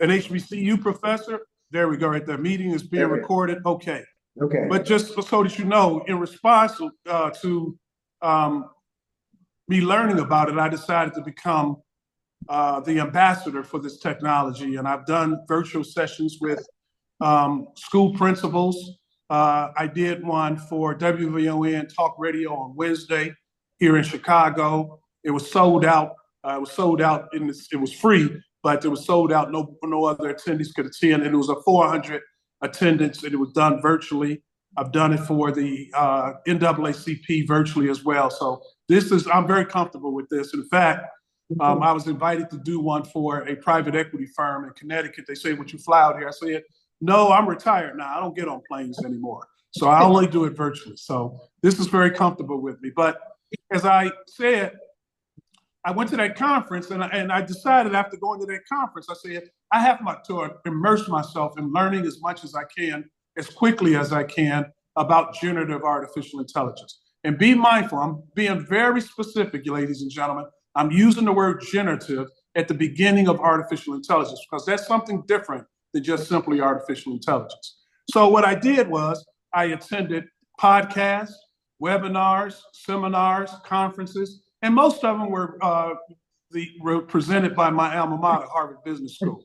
An HBCU professor. There we go, right there. Meeting is being recorded. Okay. Okay. But just so that you know, in response to me learning about it, I decided to become the ambassador for this technology. And I've done virtual sessions with school principals. I did one for WVON Talk Radio on Wednesday here in Chicago. It was sold out. It was sold out. It was free, but it was sold out. No other attendees could attend. And it was a 400 attendance, and it was done virtually. I've done it for the NAACP virtually as well. So I'm very comfortable with this. In fact, I was invited to do one for a private equity firm in Connecticut. They say, would you fly out here? I said, no, I'm retired now. I don't get on planes anymore. So I only do it virtually. So this is very comfortable with me. But as I said, I went to that conference and I decided after going to that conference, I said, I have to immerse myself in learning as much as I can, as quickly as I can about generative artificial intelligence. And be mindful, I'm being very specific, ladies and gentlemen. I'm using the word generative at the beginning of artificial intelligence because that's something different than just simply artificial intelligence. So what I did was I attended podcasts, webinars, seminars, conferences, and most of them were presented by my alma mater, Harvard Business School.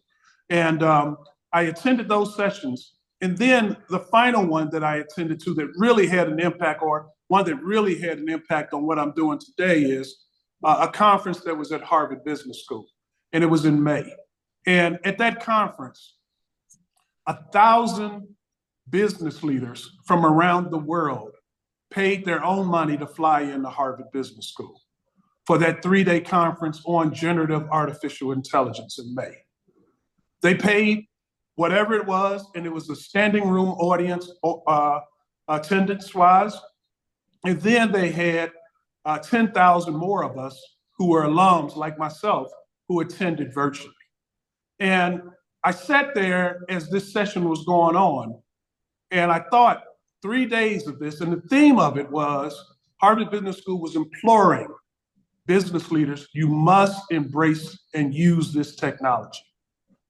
And I attended those sessions. And then the final one that I attended to that really had an impact, or one that really had an impact on what I'm doing today, is a conference that was at Harvard Business School. And it was in May. And at that conference, 1,000 business leaders from around the world paid their own money to fly into Harvard Business School for that 3-day conference on generative artificial intelligence in May. They paid whatever it was, and it was a standing room audience attendance-wise. And then they had 10,000 more of us who were alums like myself who attended virtually. And I sat there as this session was going on, and I thought 3 days of this, and the theme of it was Harvard Business School was imploring business leaders, you must embrace and use this technology.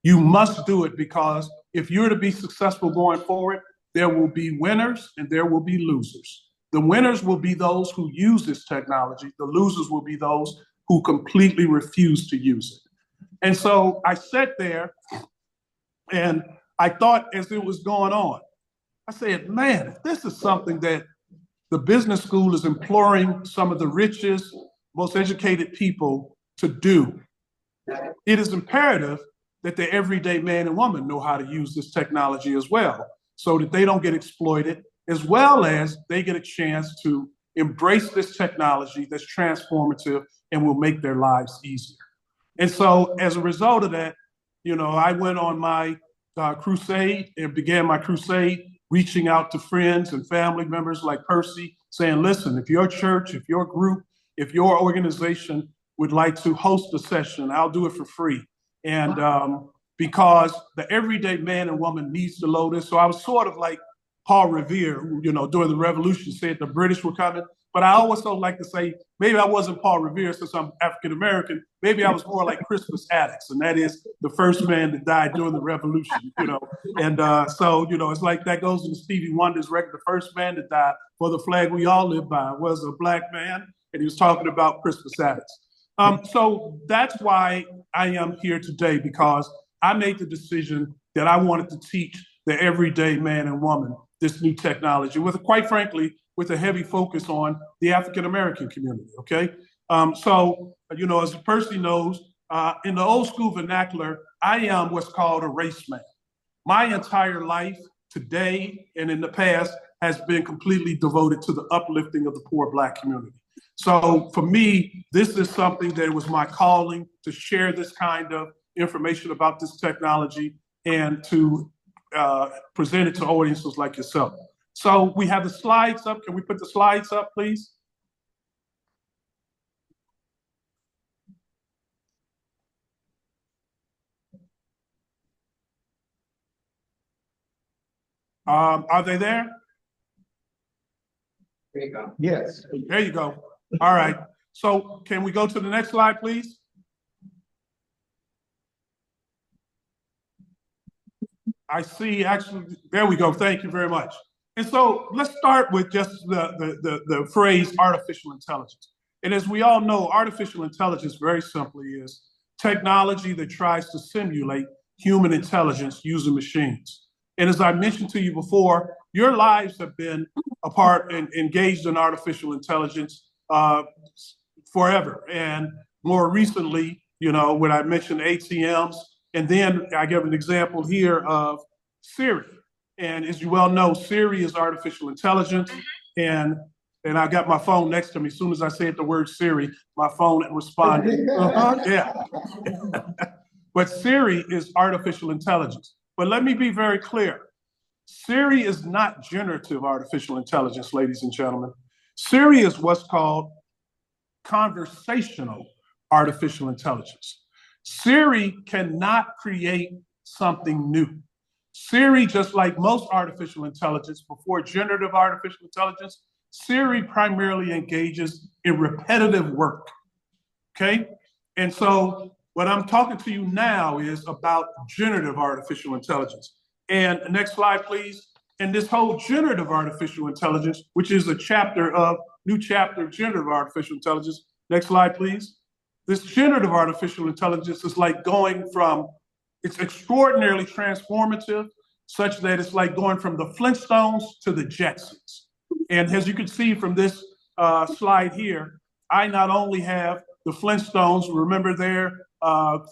You must do it because if you're to be successful going forward, there will be winners and there will be losers. The winners will be those who use this technology. The losers will be those who completely refuse to use it. And so I sat there and I thought as it was going on, I said, man, if this is something that the business school is imploring some of the richest, most educated people to do, it is imperative that the everyday man and woman know how to use this technology as well, so that they don't get exploited, as well as they get a chance to embrace this technology that's transformative and will make their lives easier. And so as a result of that, I went on my crusade and began my crusade reaching out to friends and family members like Percy, saying, listen, if your church, if your group, if your organization would like to host a session, I'll do it for free. And because the everyday man and woman needs to know this. So I was sort of like Paul Revere, who, during the revolution said the British were coming. But I also like to say, maybe I wasn't Paul Revere since I'm African-American. Maybe I was more like Crispus Attucks, and that is the first man that died during the revolution, And so, it's like that goes in Stevie Wonder's record. The first man that died for the flag we all live by was a black man, and he was talking about Crispus Attucks. So that's why I am here today, because I made the decision that I wanted to teach the everyday man and woman this new technology with, quite frankly, with a heavy focus on the African-American community, okay? So, as Percy knows, in the old school vernacular, I am what's called a race man. My entire life today and in the past has been completely devoted to the uplifting of the poor Black community. So for me, this is something that was my calling to share this kind of information about this technology and to present it to audiences like yourself. So we have the slides up. Can we put the slides up, please? Are they there? There you go. Yes. There you go. All right. So can we go to the next slide, please? I see, actually, there we go. Thank you very much. And so let's start with just the phrase artificial intelligence. And as we all know, artificial intelligence very simply is technology that tries to simulate human intelligence using machines. And as I mentioned to you before, your lives have been a part and engaged in artificial intelligence forever. And more recently, you know, when I mentioned ATMs, and then I give an example here of Siri. And as you well know, Siri is artificial intelligence. And I got my phone next to me. As soon as I said the word Siri, my phone responded. Yeah. But Siri is artificial intelligence. But let me be very clear. Siri is not generative artificial intelligence, ladies and gentlemen. Siri is what's called conversational artificial intelligence. Siri cannot create something new. Siri, just like most artificial intelligence, before generative artificial intelligence, Siri primarily engages in repetitive work, okay? And so what I'm talking to you now is about generative artificial intelligence. And next slide, please. And this whole generative artificial intelligence, which is a new chapter of generative artificial intelligence. Next slide, please. This generative artificial intelligence is like going from, it's extraordinarily transformative, such that it's like going from the Flintstones to the Jetsons. And as you can see from this slide here, I not only have the Flintstones, remember their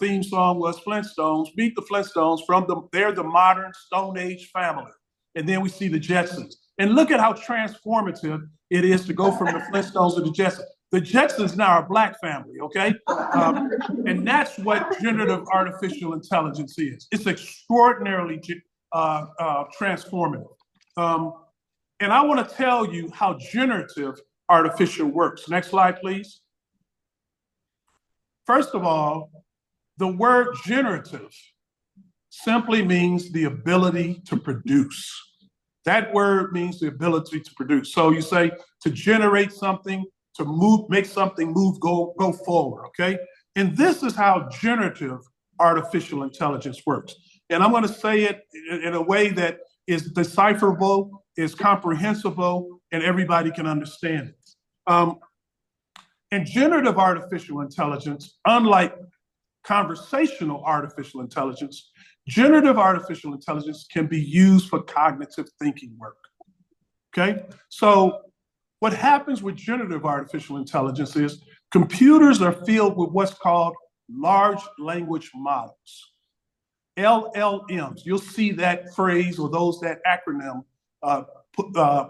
theme song was Flintstones, Meet the Flintstones, they're the modern Stone Age family. And then we see the Jetsons. And look at how transformative it is to go from the Flintstones to the Jetsons. The Jetsons now are a Black family, okay? And that's what generative artificial intelligence is. It's extraordinarily transformative. And I want to tell you how generative artificial works. Next slide, please. First of all, the word generative simply means the ability to produce. That word means the ability to produce. So you say to generate something, to move, make something move, go forward, okay? And this is how generative artificial intelligence works. And I'm going to say it in a way that is decipherable, is comprehensible, and everybody can understand it. And generative artificial intelligence, unlike conversational artificial intelligence, generative artificial intelligence can be used for cognitive thinking work, okay? So what happens with generative artificial intelligence is computers are filled with what's called large language models, LLMs. You'll see that phrase or that acronym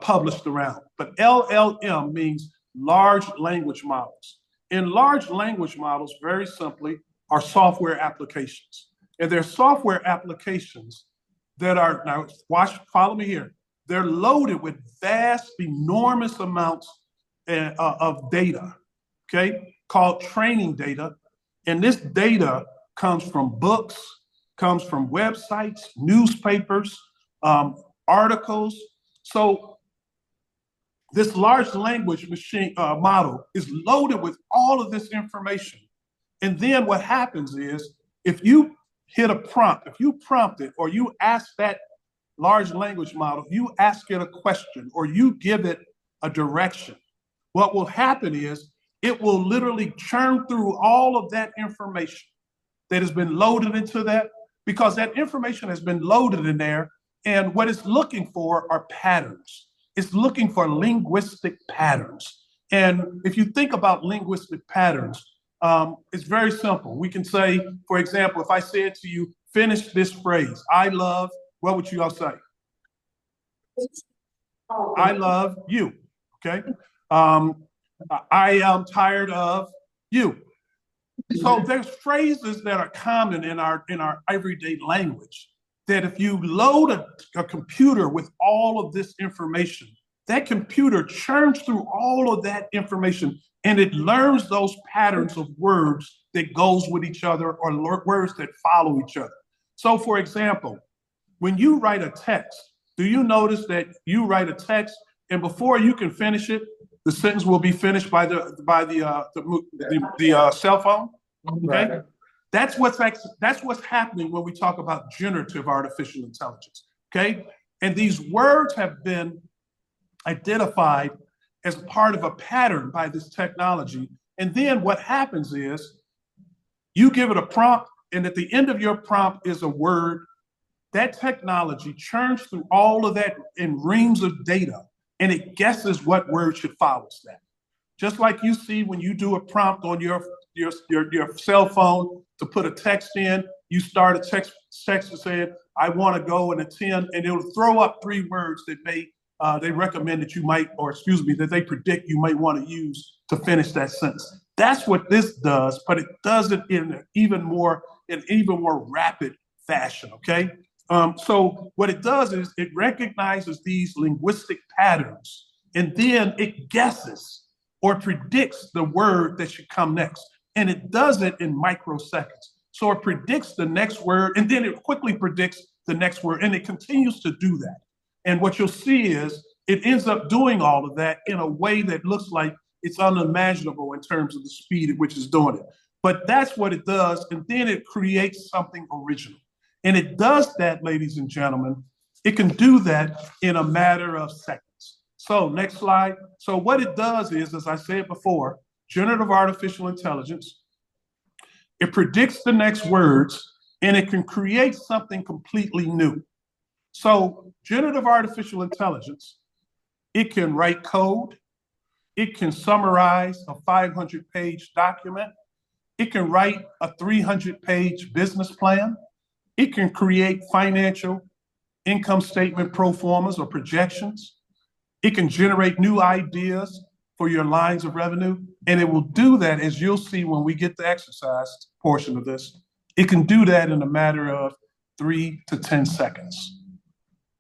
published around. But LLM means large language models. And large language models, very simply, are software applications. And they're software applications that are, now follow me here. They're loaded with vast, enormous amounts of data, okay, called training data. And this data comes from books, comes from websites, newspapers, articles. So this large language machine model is loaded with all of this information. And then what happens is, if you hit a prompt, if you prompt it, or you ask that large language model, you ask it a question, or you give it a direction, what will happen is it will literally churn through all of that information that has been loaded into that, because that information has been loaded in there, and what it's looking for are patterns. It's looking for linguistic patterns. And if you think about linguistic patterns, it's very simple. We can say, for example, if I said to you, finish this phrase, I love, what would you all say? I love you, okay? I am tired of you. So there's phrases that are common in our everyday language that if you load a computer with all of this information, that computer churns through all of that information and it learns those patterns of words that goes with each other or words that follow each other. So for example, when you write a text, do you notice that you write a text and before you can finish it, the sentence will be finished by the cell phone? Okay. Right. That's what's happening when we talk about generative artificial intelligence. Okay, and these words have been identified as part of a pattern by this technology. And then what happens is you give it a prompt, and at the end of your prompt is a word. That technology churns through all of that in reams of data, and it guesses what word should follow that. Just like you see when you do a prompt on your cell phone to put a text in, you start a text saying, I want to go and attend, and it'll throw up 3 words that they recommend that you might, or excuse me, that they predict you might want to use to finish that sentence. That's what this does, but it does it in an even more rapid fashion, okay? So what it does is it recognizes these linguistic patterns, and then it guesses or predicts the word that should come next. And it does it in microseconds. So it predicts the next word, and then it quickly predicts the next word, and it continues to do that. And what you'll see is it ends up doing all of that in a way that looks like it's unimaginable in terms of the speed at which it's doing it. But that's what it does, and then it creates something original. And it does that, ladies and gentlemen. It can do that in a matter of seconds. So next slide. So what it does is, as I said before, generative artificial intelligence, it predicts the next words, and it can create something completely new. So generative artificial intelligence, it can write code, it can summarize a 500-page document, it can write a 300-page business plan, it can create financial income statement pro formas or projections, it can generate new ideas for your lines of revenue, and it will do that, as you'll see when we get the exercise portion of this. It can do that in a matter of 3 to 10 seconds.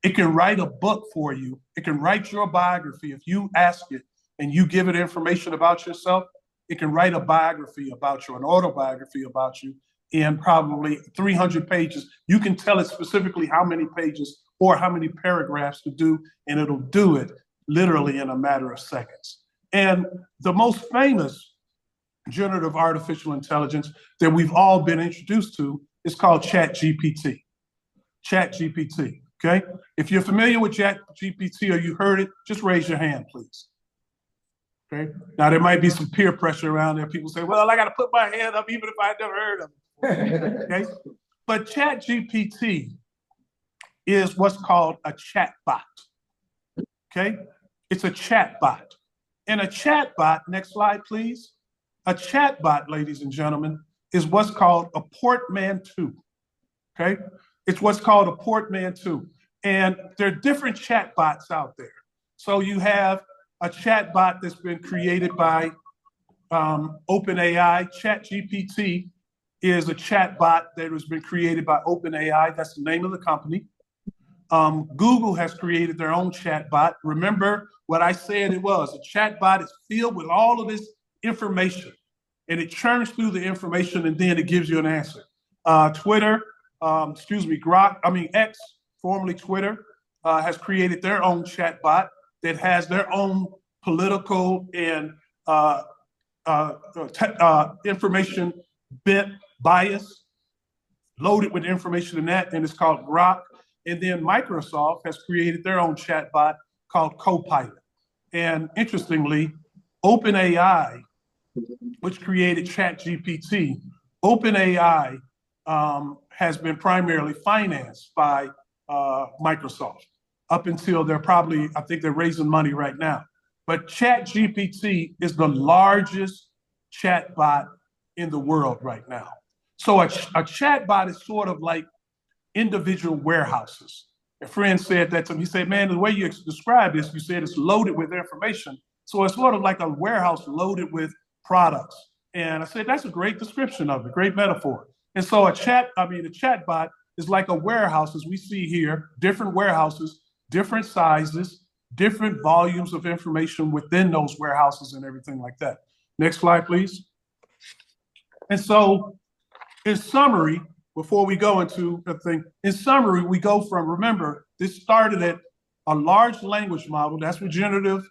It can write a book for you. It can write your biography. If you ask it and you give it information about yourself, it can write a biography about you, an autobiography about you, in probably 300 pages. You can tell it specifically how many pages or how many paragraphs to do, and it'll do it literally in a matter of seconds. And the most famous generative artificial intelligence that we've all been introduced to is called ChatGPT. ChatGPT, okay? If you're familiar with ChatGPT or you heard it, just raise your hand, please. Okay? Now, there might be some peer pressure around there. People say, well, I got to put my hand up even if I've never heard of it. Okay? But ChatGPT is what's called a chatbot. Okay? It's a chatbot. And a chatbot, next slide, please. A chatbot, ladies and gentlemen, is what's called a portmanteau. Okay? It's what's called a portmanteau. And there are different chatbots out there. So you have a chatbot that's been created by OpenAI. ChatGPT is a chatbot that has been created by OpenAI. That's the name of the company. Google has created their own chatbot. Remember what I said it was. A chatbot is filled with all of this information, and it churns through the information, and then it gives you an answer. X, formerly Twitter, has created their own chatbot that has their own political and information bit bias loaded with information in that, and it's called Grok. And then Microsoft has created their own chatbot called Copilot. And interestingly, OpenAI, which created ChatGPT, OpenAI has been primarily financed by Microsoft up until I think they're raising money right now. But ChatGPT is the largest chatbot in the world right now. So a chatbot is sort of like individual warehouses. A friend said that to me. He said, man, the way you describe this, you said it's loaded with information. So it's sort of like a warehouse loaded with products. And I said, that's a great description of it, great metaphor. And so a chatbot is like a warehouse, as we see here, different warehouses, different sizes, different volumes of information within those warehouses and everything like that. Next slide, please. And so in summary, before we go into the thing, in summary, we go from, remember, this started at a large language model. That's what generative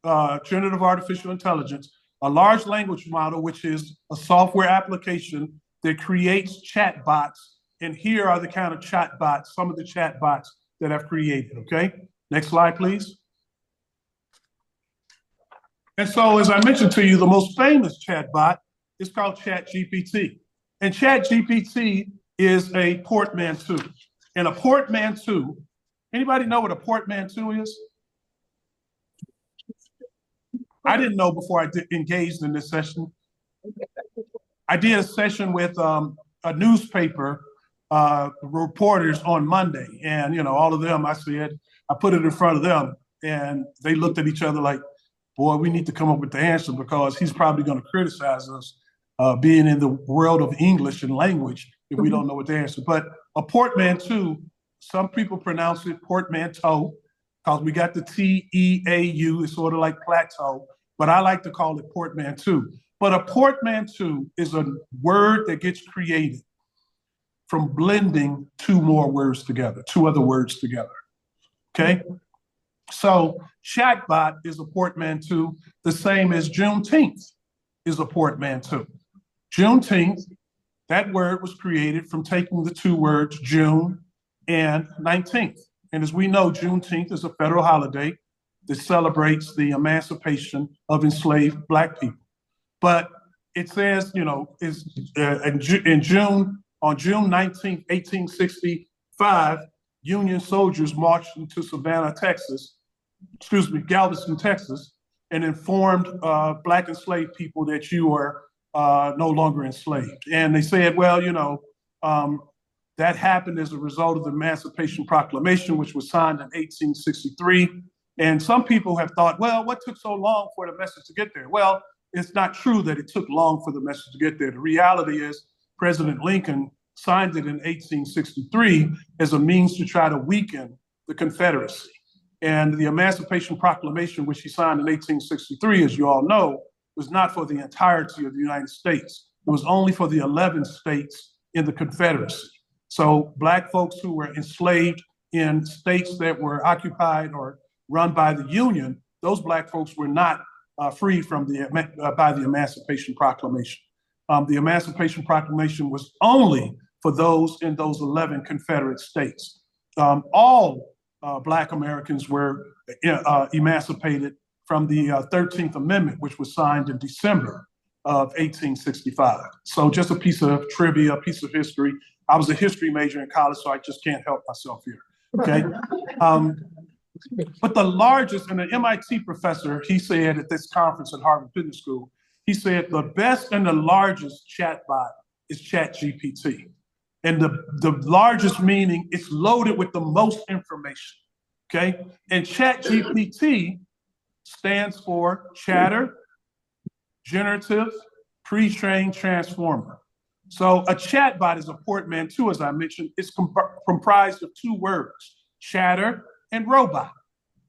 artificial intelligence, a large language model, which is a software application that creates chat bots. And here are the kind of chat bots, some of the chat bots that I've created, okay? Next slide, please. And so, as I mentioned to you, the most famous chat bot is called ChatGPT. And ChatGPT is a portmanteau. And a portmanteau, anybody know what a portmanteau is? I didn't know before I engaged in this session. I did a session with a newspaper reporters on Monday, and you know, all of them, I put it in front of them, and they looked at each other like, boy, we need to come up with the answer because he's probably going to criticize us being in the world of English and language if we don't know what the answer. But a portmanteau, some people pronounce it portmanteau because we got the T-E-A-U, it's sort of like plateau, but I like to call it portmanteau. But a portmanteau is a word that gets created from blending two other words together, okay? So chatbot is a portmanteau, the same as Juneteenth is a portmanteau. Juneteenth, that word was created from taking the two words June and 19th. And as we know, Juneteenth is a federal holiday that celebrates the emancipation of enslaved Black people. But it says, you know, on June 19th, 1865, Union soldiers marched into Galveston, Texas, and informed Black enslaved people that you are no longer enslaved. And they said, well, you know, that happened as a result of the Emancipation Proclamation, which was signed in 1863. And some people have thought, well, what took so long for the message to get there? Well, it's not true that it took long for the message to get there. The reality is President Lincoln signed it in 1863 as a means to try to weaken the Confederacy. And the Emancipation Proclamation, which he signed in 1863, as you all know, was not for the entirety of the United States. It was only for the 11 states in the Confederacy. So Black folks who were enslaved in states that were occupied or run by the Union, those Black folks were not free from by the Emancipation Proclamation. The Emancipation Proclamation was only for those in those 11 Confederate states. All Black Americans were emancipated from the 13th Amendment, which was signed in December of 1865. So just a piece of trivia, a piece of history. I was a history major in college, so I just can't help myself here, okay? But the largest, and an MIT professor, he said at this conference at Harvard Business School, he said the best and the largest chatbot is ChatGPT. And the largest meaning it's loaded with the most information, okay? And ChatGPT stands for Chatter, Generative, Pre-trained Transformer. So a chatbot is a portmanteau, as I mentioned. It's comprised of two words, chatter and robot,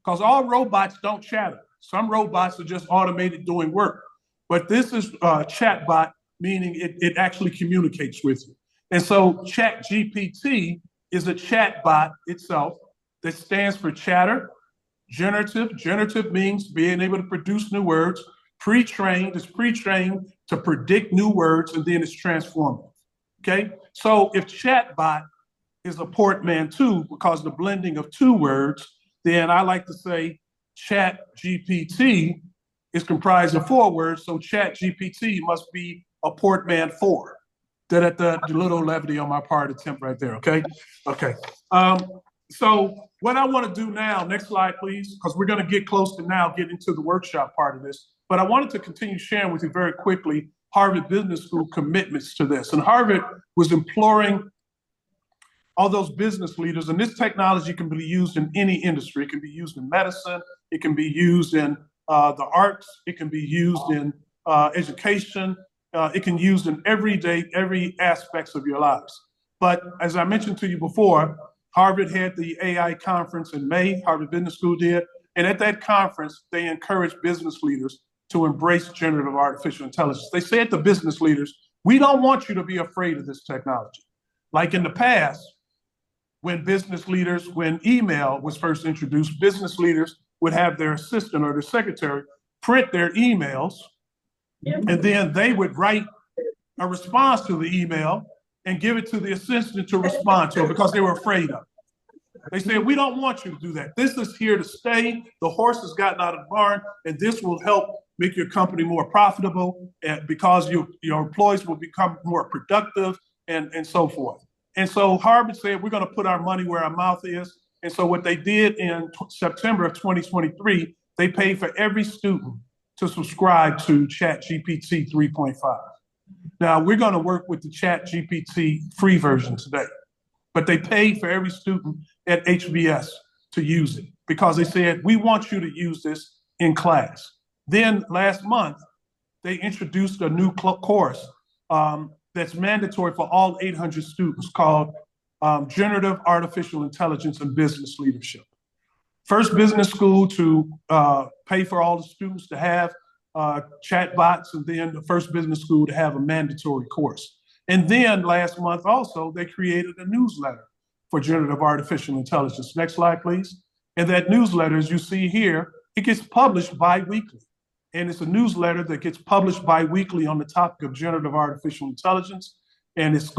because all robots don't chatter. Some robots are just automated doing work. But this is a chatbot, meaning it actually communicates with you. And so ChatGPT is a chatbot itself that stands for chatter, generative. Generative means being able to produce new words. Pre-trained is pre-trained to predict new words, and then it's transformative, okay? So if chatbot is a portmanteau because the blending of two words, then I like to say ChatGPT is comprised of four words, so ChatGPT must be a portmanteau. That the little levity on my part attempt right there, okay? Okay. So what I want to do now, next slide, please, because we're going to get close to now getting to the workshop part of this. But I wanted to continue sharing with you very quickly Harvard Business School commitments to this. And Harvard was imploring all those business leaders, and this technology can be used in any industry. It can be used in medicine. It can be used in the arts. It can be used in education. It can be used in every aspects of your lives. But as I mentioned to you before, Harvard had the AI conference in May, Harvard Business School did. And at that conference, they encouraged business leaders to embrace generative artificial intelligence. They said to business leaders, we don't want you to be afraid of this technology. Like in the past, when email was first introduced, business leaders would have their assistant or their secretary print their emails, and then they would write a response to the email and give it to the assistant to respond to it because they were afraid of it. They said, we don't want you to do that. This is here to stay. The horse has gotten out of the barn, and this will help make your company more profitable, and because your employees will become more productive and so forth. And so Harvard said, we're going to put our money where our mouth is. And so what they did in September of 2023, they paid for every student to subscribe to ChatGPT 3.5. Now, we're going to work with the ChatGPT free version today, but they paid for every student at HBS to use it because they said, we want you to use this in class. Then last month, they introduced a new course that's mandatory for all 800 students called Generative Artificial Intelligence and Business Leadership. First business school to pay for all the students to have chatbots, and then the first business school to have a mandatory course. And then last month also, they created a newsletter for generative artificial intelligence. Next slide, please. And that newsletter, as you see here, it gets published bi-weekly. And it's a newsletter that gets published bi-weekly on the topic of generative artificial intelligence. And it's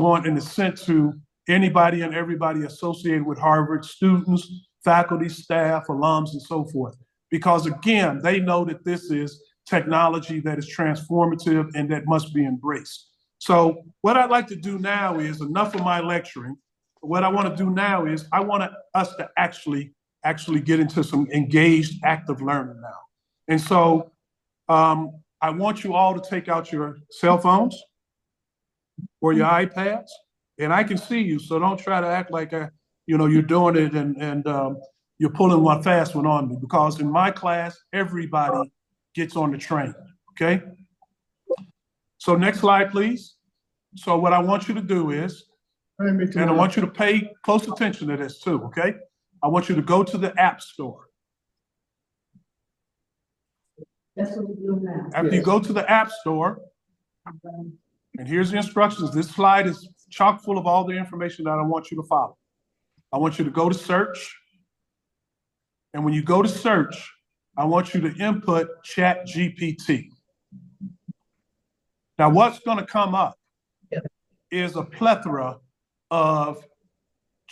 sent to anybody and everybody associated with Harvard, students, faculty, staff, alums, and so forth. Because again, they know that this is technology that is transformative and that must be embraced. So what I'd like to do now is, enough of my lecturing. What I want to do now is I want us to actually get into some engaged, active learning now. And so I want you all to take out your cell phones or your iPads, and I can see you, so don't try to act like you're doing it and you're pulling one fast one on me, because in my class, everybody gets on the train, okay? So next slide, please. So what I want you to do is, and I want you to pay close attention to this too, okay? I want you to go to the App Store. That's what we're doing now. After you go to the App Store, and here's the instructions. This slide is chock full of all the information that I want you to follow. I want you to go to search. And when you go to search, I want you to input ChatGPT. Now, what's going to come up is a plethora of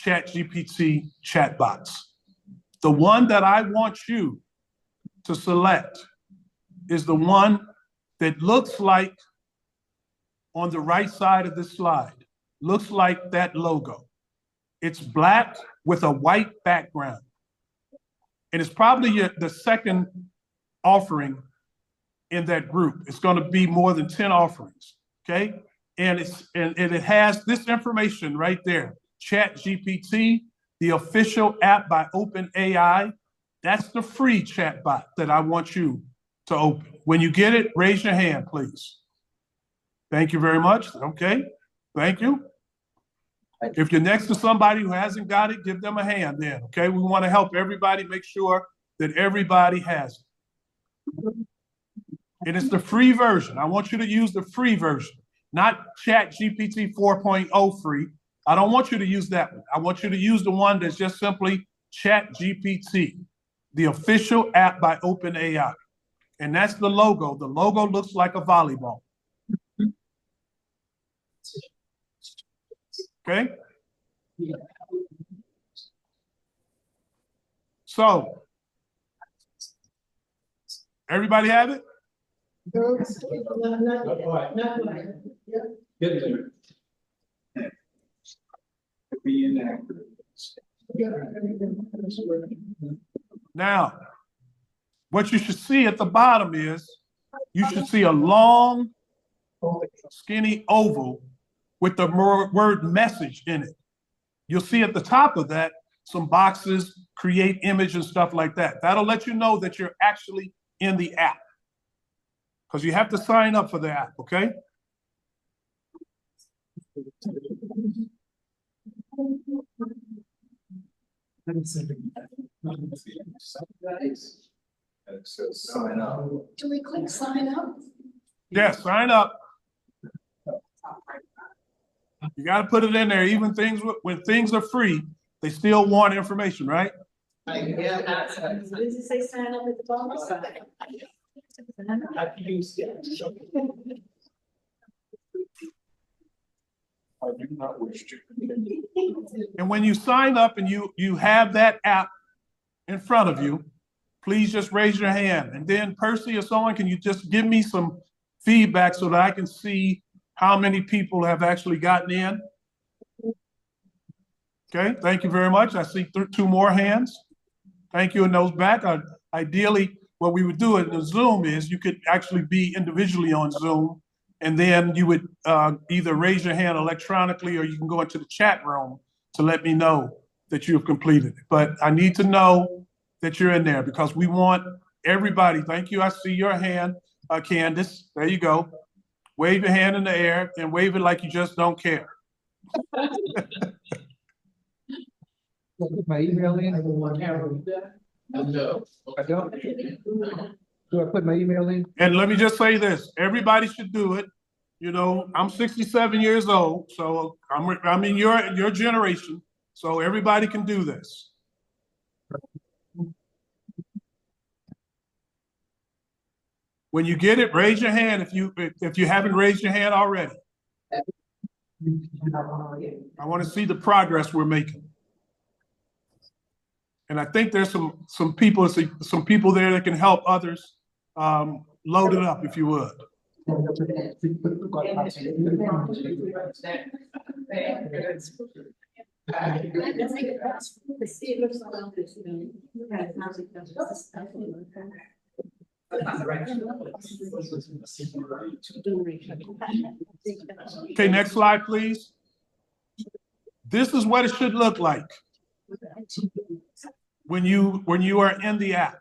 ChatGPT chatbots. The one that I want you to select is the one that looks like, on the right side of this slide, looks like that logo. It's black with a white background. And it's probably the second offering in that group. It's going to be more than 10 offerings, okay? And it has this information right there. ChatGPT, the official app by OpenAI. That's the free chatbot that I want you to open. When you get it, raise your hand, please. Thank you very much. Okay, thank you. If you're next to somebody who hasn't got it, give them a hand then, okay? We want to help everybody, make sure that everybody has it. And it's the free version. I want you to use the free version, not ChatGPT 4.0 free. I don't want you to use that one. I want you to use the one that's just simply ChatGPT, the official app by OpenAI. And that's the logo. The logo looks like a volleyball. Okay? So, everybody have it? Now, what you should see at the bottom is, you should see a long, skinny oval with the word message in it. You'll see at the top of that some boxes, create image and stuff like that. That'll let you know that you're actually in the app, because you have to sign up for the app, okay? Sign up. Do we click sign up? Yes, sign up. You got to put it in there. Even when things are free, they still want information, right? Yeah. Does it say sign up at the bottom? I do not wish to. And when you sign up and you have that app in front of you, please just raise your hand. And then Percy or someone, can you just give me some feedback so that I can see how many people have actually gotten in? Okay, thank you very much. I see two more hands. Thank you. And those back. Ideally, what we would do in the Zoom is you could actually be individually on Zoom, and then you would either raise your hand electronically or you can go into the chat room to let me know that you have completed it. But I need to know that you're in there because we want everybody. Thank you. I see your hand, Candace. There you go. Wave your hand in the air and wave it like you just don't care. My email in? No. I don't? Do I put my email in? And let me just say this, everybody should do it. You know, I'm 67 years old, so I'm in your generation, so everybody can do this. When you get it, raise your hand if you haven't raised your hand already. I want to see the progress we're making. And I think there's some people there that can help others load it up, if you would. Okay, next slide, please. This is what it should look like when you are in the app.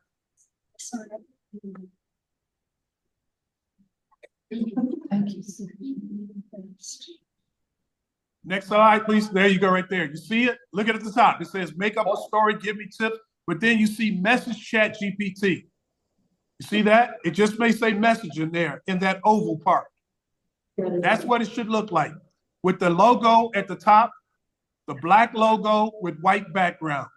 Next slide, please. There you go, right there. You see it? Look at the top. It says make up a story, give me tips, but then you see message chat GPT. You see that? It just may say message in there in that oval part. That's what it should look like. With the logo at the top, the black logo with white background.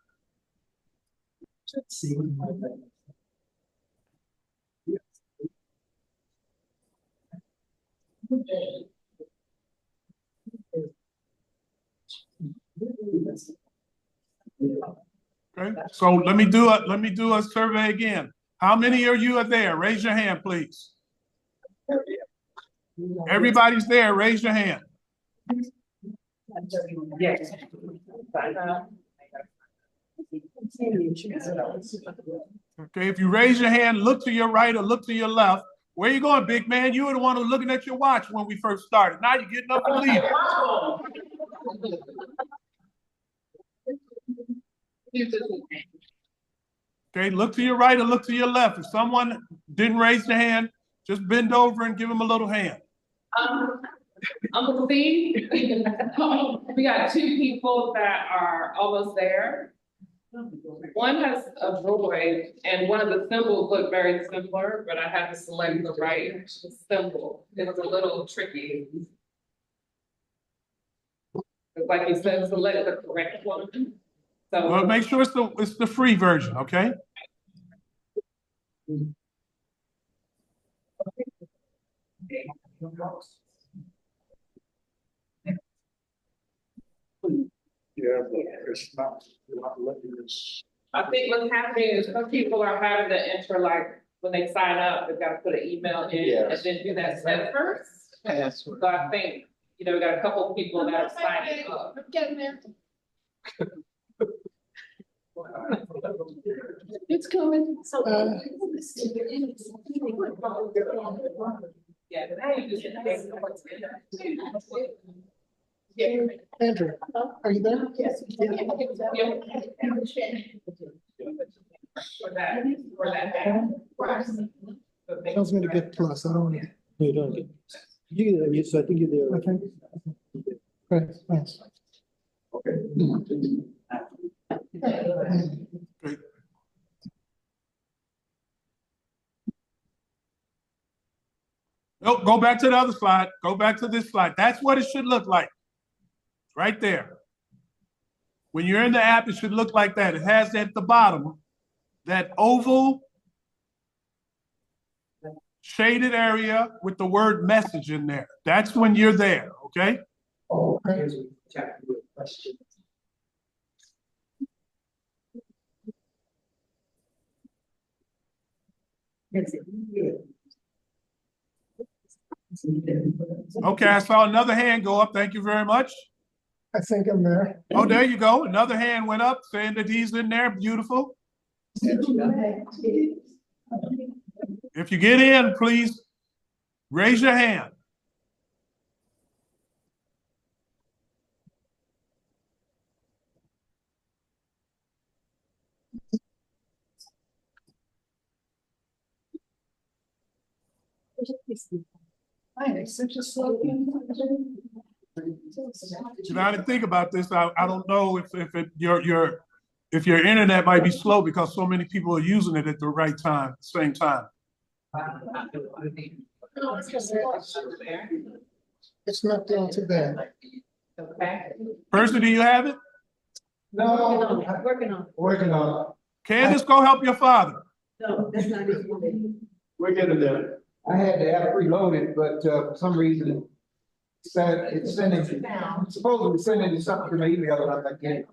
Okay, so let me do a survey again. How many of you are there? Raise your hand, please. Everybody's there. Raise your hand. Yes. Okay, if you raise your hand, look to your right or look to your left. Where you going, big man? You were the one who was looking at your watch when we first started. Now you're getting up and leaving. Okay, look to your right or look to your left. If someone didn't raise their hand, just bend over and give them a little hand. Uncle Steve, we got two people that are almost there. One has a droid, and one of the symbols look very similar, but I had to select the right symbol. It's a little tricky. It's like you said, select the correct one. So Well, make sure it's the free version, okay? Yeah, but it's not letting us. I think what's happening is some people are having to enter, like, when they sign up, they've got to put an email in and then do that step first. So I think, we got a couple of people that are signing up. I'm getting there. It's coming. So. Yeah. Andrew, are you there? Yes. For that. Tells me to get plus. I don't want to. You don't get. You get it, so I think you're there. Okay. Great, thanks. Great. No, go back to the other slide. Go back to this slide. That's what it should look like. Right there. When you're in the app, it should look like that. It has at the bottom that oval shaded area with the word message in there. That's when you're there, okay? Oh. Okay, I saw another hand go up. Thank you very much. I think I'm there. Oh, there you go. Another hand went up saying that he's in there. Beautiful. If you get in, please raise your hand. It's such a slow. You know, I didn't think about this. I don't know if your internet might be slow because so many people are using it at the right time, same time. It's not doing too bad. Okay. Percy, do you have it? No, working on it. Candace, go help your father. No, that's not it. We're getting there. I had the app preloaded, but for some reason it's sending, supposedly sending you something to my email that I'm not getting.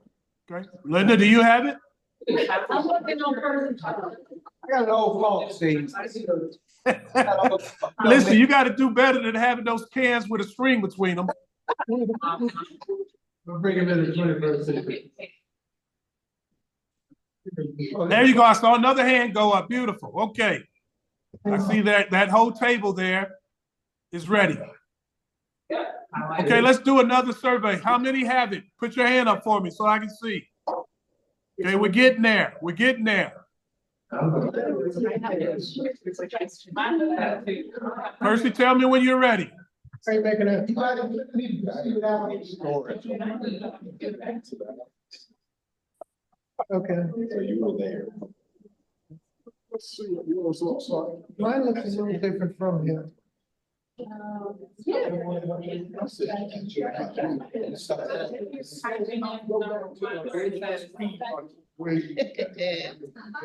Okay. Linda, do you have it? I'm working on person. I got an old phone, Steve. Listen, you got to do better than having those cans with a string between them. We'll bring him in the 21st century. There you go. I saw another hand go up. Beautiful. Okay. I see that whole table there is ready. Okay, let's do another survey. How many have it? Put your hand up for me so I can see. Okay, we're getting there. We're getting there. Percy, tell me when you're ready. Are you making it? Okay. So you were there. Let's see what yours looks like. Mine looks a little different from here.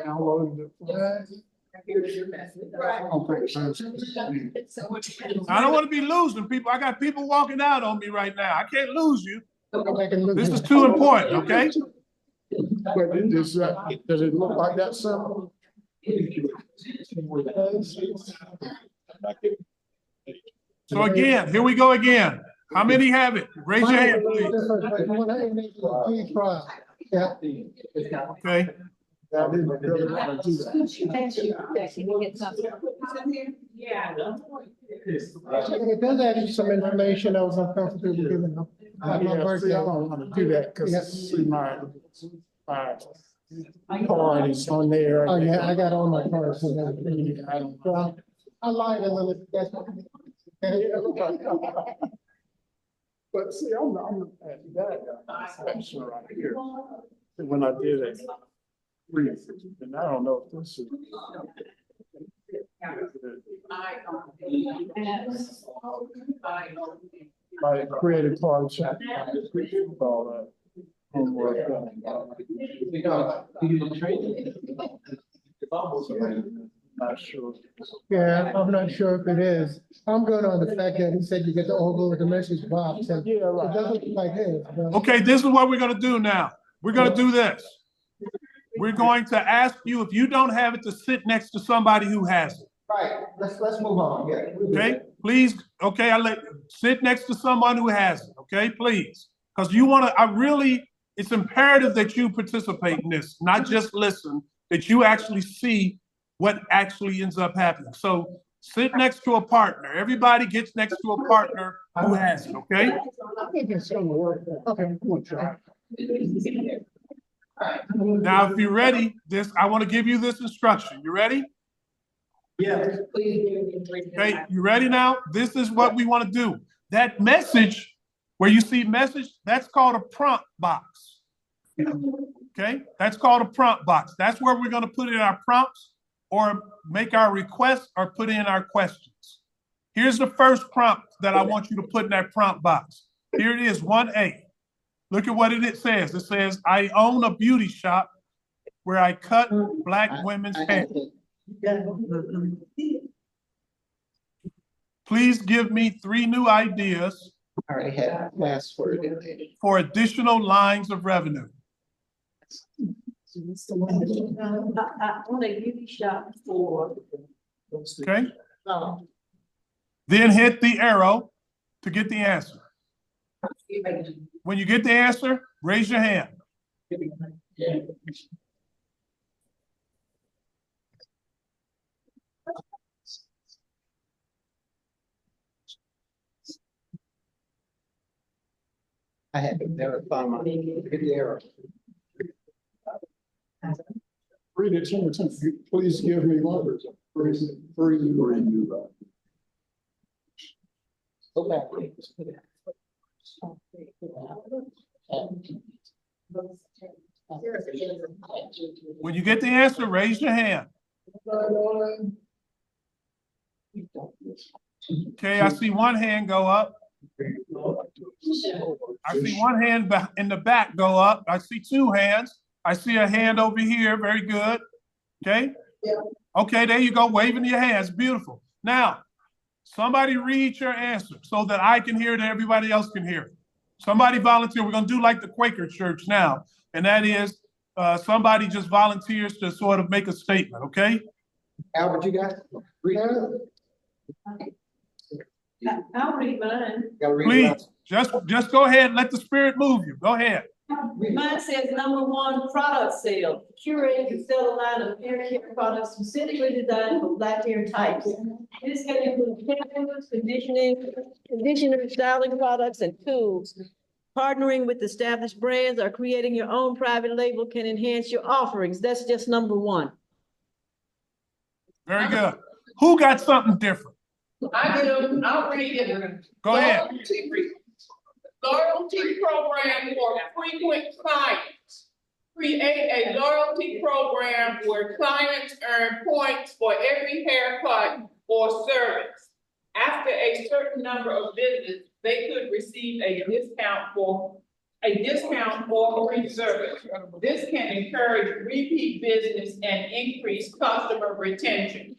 Downloading it. I don't want to be losing people. I got people walking out on me right now. I can't lose you. This is too important, okay? But does it look like that simple? So again, here we go again. How many have it? Raise your hand, please. Yeah. Okay. I didn't really want to do that. Yeah. It does add you some information I was uncomfortable giving them. Like my Yeah, see, I birthday. don't want to do that Yeah. because see my card is on there. Oh, yeah, I got all my cards and everything. Yeah, I don't. Well, I lied a little, that's. But see, I'm that section right here. When I did it. And I don't know if this is. My credit card check. All that. Homework. Not sure. Yeah, I'm not sure if it is. I'm good on the fact that he said you get to all go with the message box and Yeah, it right. doesn't look like his. but- Okay, this is what we're going to do now. We're going to do this. We're going to ask you, if you don't have it, to sit next to somebody who has it. Right, let's move on, yeah. Okay, please. Okay, sit next to someone who has it. Okay, please, because you want to. It's imperative that you participate in this, not just listen. That you actually see what actually ends up happening. So sit next to a partner. Everybody gets next to a partner who has it. Okay. I think it's gonna work. Okay, I'm gonna try. Now, if you're ready, I want to give you this instruction. You ready? Yeah. Okay, you ready now? This is what we want to do. That message, where you see message, that's called a prompt box. Okay, that's called a prompt box. That's where we're going to put in our prompts or make our requests or put in our questions. Here's the first prompt that I want you to put in that prompt box. Here it is, 1A. Look at what it says. It says, I own a beauty shop where I cut Black women's hair. Please give me 3 new ideas I already had a password in there. for additional lines of revenue. On a beauty shop for. Okay? Oh. Then hit the arrow to get the answer. When you get the answer, raise your hand. I had to verify my error. Read it, please give me numbers. Go back. When you get the answer, raise your hand. Okay, I see one hand go up. I see one hand in the back go up. I see two hands. I see a hand over here. Very good. Okay. Okay, there you go. Waving your hands. Beautiful. Now, somebody read your answer so that I can hear it and everybody else can hear it. Somebody volunteer. We're going to do like the Quaker church now. And that is somebody just volunteers to sort of make a statement. Okay. Albert, you got it? Read it. I'll read mine. Please, just go ahead and let the spirit move you. Go ahead. Mine says #1, product sale. Curate and sell a line of hair care products specifically designed for black hair types. This can include shampoos, conditioner, styling products, and tools. Partnering with established brands or creating your own private label can enhance your offerings. That's just #1. Very good. Who got something different? I do, I'll read it. Go ahead. Loyalty program for frequent clients. Create a loyalty program where clients earn points for every haircut or service. After a certain number of visits, they could receive a discount for free service. This can encourage repeat business and increase customer retention.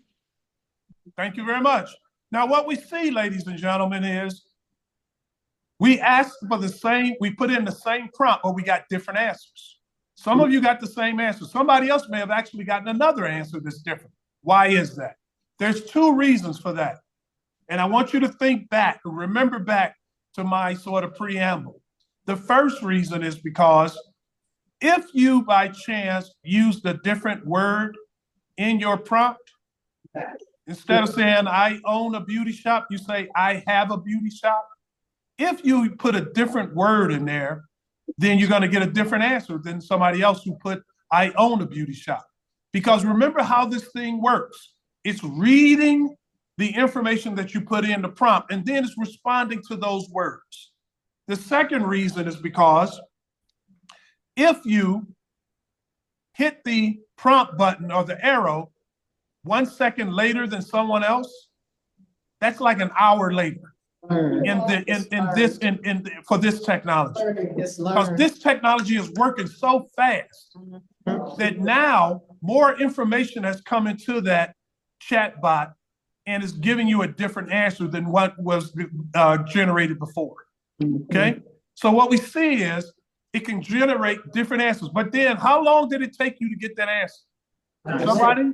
Thank you very much. Now, what we see, ladies and gentlemen, is we asked for the same, we put in the same prompt, but we got different answers. Some of you got the same answer. Somebody else may have actually gotten another answer that's different. Why is that? There's two reasons for that. And I want you to think back, remember back to my sort of preamble. The first reason is because if you by chance used a different word in your prompt, instead of saying I own a beauty shop, you say I have a beauty shop. If you put a different word in there, then you're going to get a different answer than somebody else who put I own a beauty shop. Because remember how this thing works. It's reading the information that you put in the prompt, and then it's responding to those words. The second reason is because if you hit the prompt button or the arrow 1 second later than someone else, that's like an hour later for this technology. Because this technology is working so fast that now more information has come into that chat bot and is giving you a different answer than what was generated before. Okay, so what we see is it can generate different answers. But then how long did it take you to get that answer? Somebody?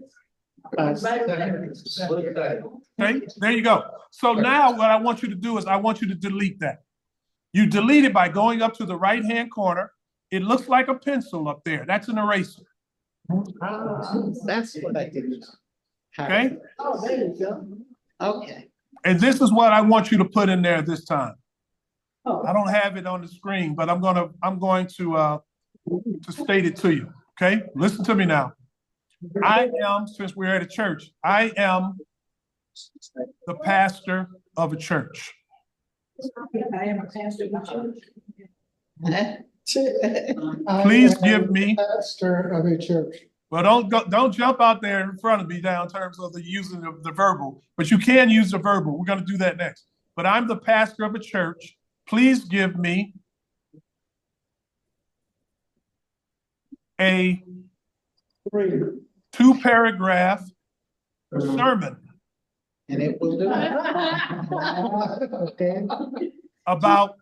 Okay, there you go. So now what I want you to do is I want you to delete that. You delete it by going up to the right-hand corner. It looks like a pencil up there. That's an eraser. That's what I did. Okay? Oh, there you go. Okay. And this is what I want you to put in there this time. Oh. I don't have it on the screen, but I'm going to state it to you. Okay? Listen to me now. I am, since we're at a church, I am the pastor of a church. I am a pastor of a church. Please give me. Pastor of a church. Well, don't jump out there in front of me now in terms of the using of the verbal, but you can use the verbal. We're going to do that next. But I'm the pastor of a church. Please give me a 2-paragraph sermon And it will do it. Okay. about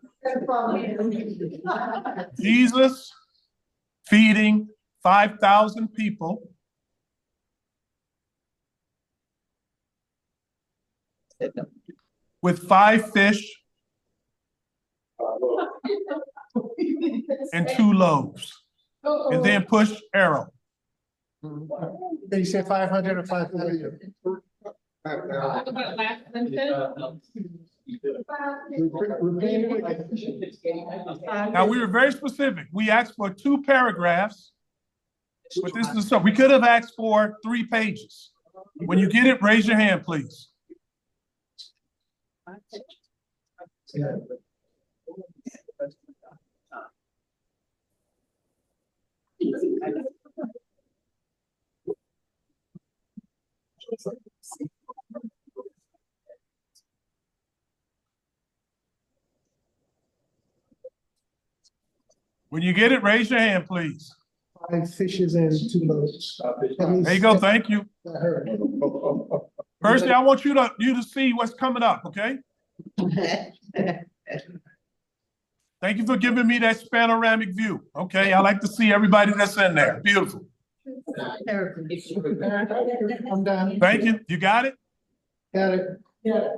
Jesus feeding 5,000 people with 5 fish and 2 loaves, and then push arrow. Did you say 500 or 5,000? Last sentence. Now, we were very specific. We asked for 2 paragraphs, but this is so we could have asked for 3 pages. When you get it, raise your hand, please. When you get it, raise your hand, please. 5 fishes and 2 loaves. There you go. Thank you. I heard. Firstly, I want you to see what's coming up, okay? Thank you for giving me that panoramic view. Okay, I like to see everybody that's in there. Beautiful. I'm done. Thank you. You got it? Got it. Yeah.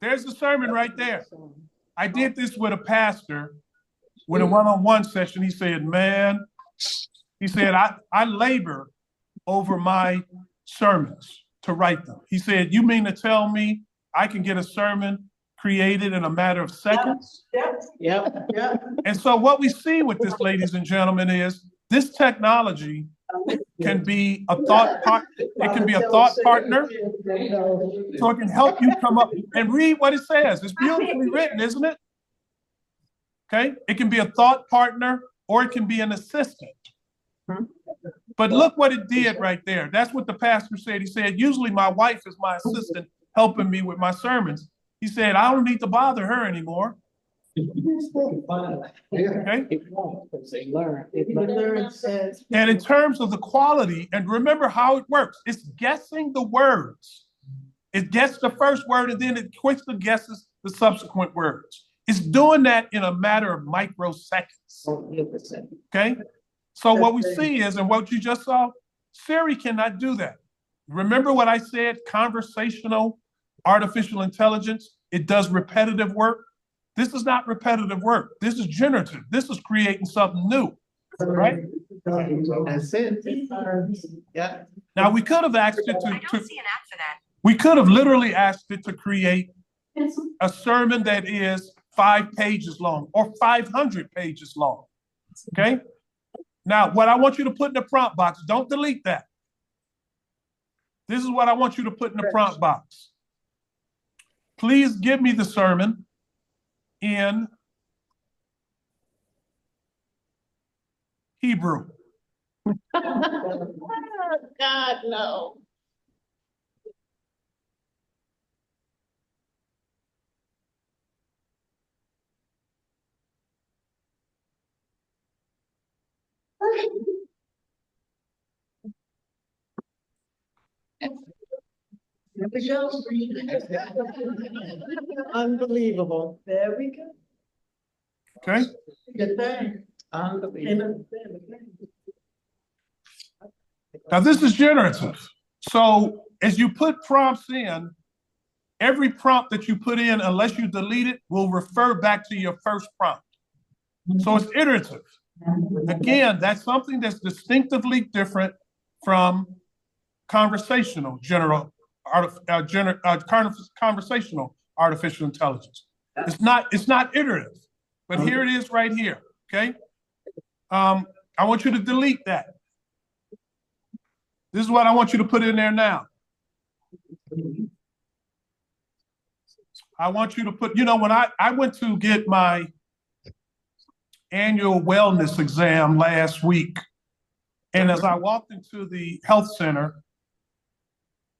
There's the sermon right there. I did this with a pastor with a one-on-one session. He said, man, he said, I labor over my sermons to write them. He said, you mean to tell me I can get a sermon created in a matter of seconds? Yep. And so what we see with this, ladies and gentlemen, is this technology can be a thought it can be a thought partner, so it can help you come up and read what it says. It's beautifully written, isn't it? Okay, it can be a thought partner or it can be an assistant. But look what it did right there. That's what the pastor said. He said, usually my wife is my assistant helping me with my sermons. He said, I don't need to bother her anymore. Okay? And in terms of the quality, and remember how it works, it's guessing the words. It gets the first word and then it quickly guesses the subsequent words. It's doing that in a matter of microseconds. Okay? So what we see is, and what you just saw, Siri cannot do that. Remember what I said, conversational artificial intelligence, it does repetitive work. This is not repetitive work. This is generative. This is creating something new, right? That's it. Yeah. Now we could have asked it I don't see an app for that. we could have literally asked it to create a sermon that is 5 pages long or 500 pages long, okay? Now, what I want you to put in the prompt box, don't delete that. This is what I want you to put in the prompt box. Please give me the sermon in Hebrew. God, no. Unbelievable. There we go. Okay? Good thing. Unbelievable. Now this is generative. So as you put prompts in, every prompt that you put in, unless you delete it, will refer back to your first prompt. So it's iterative. Again, that's something that's distinctively different from conversational conversational artificial intelligence. It's not iterative, but here it is right here. Okay. I want you to delete that. This is what I want you to put in there now. I want you to put, when I went to get my annual wellness exam last week, and as I walked into the health center,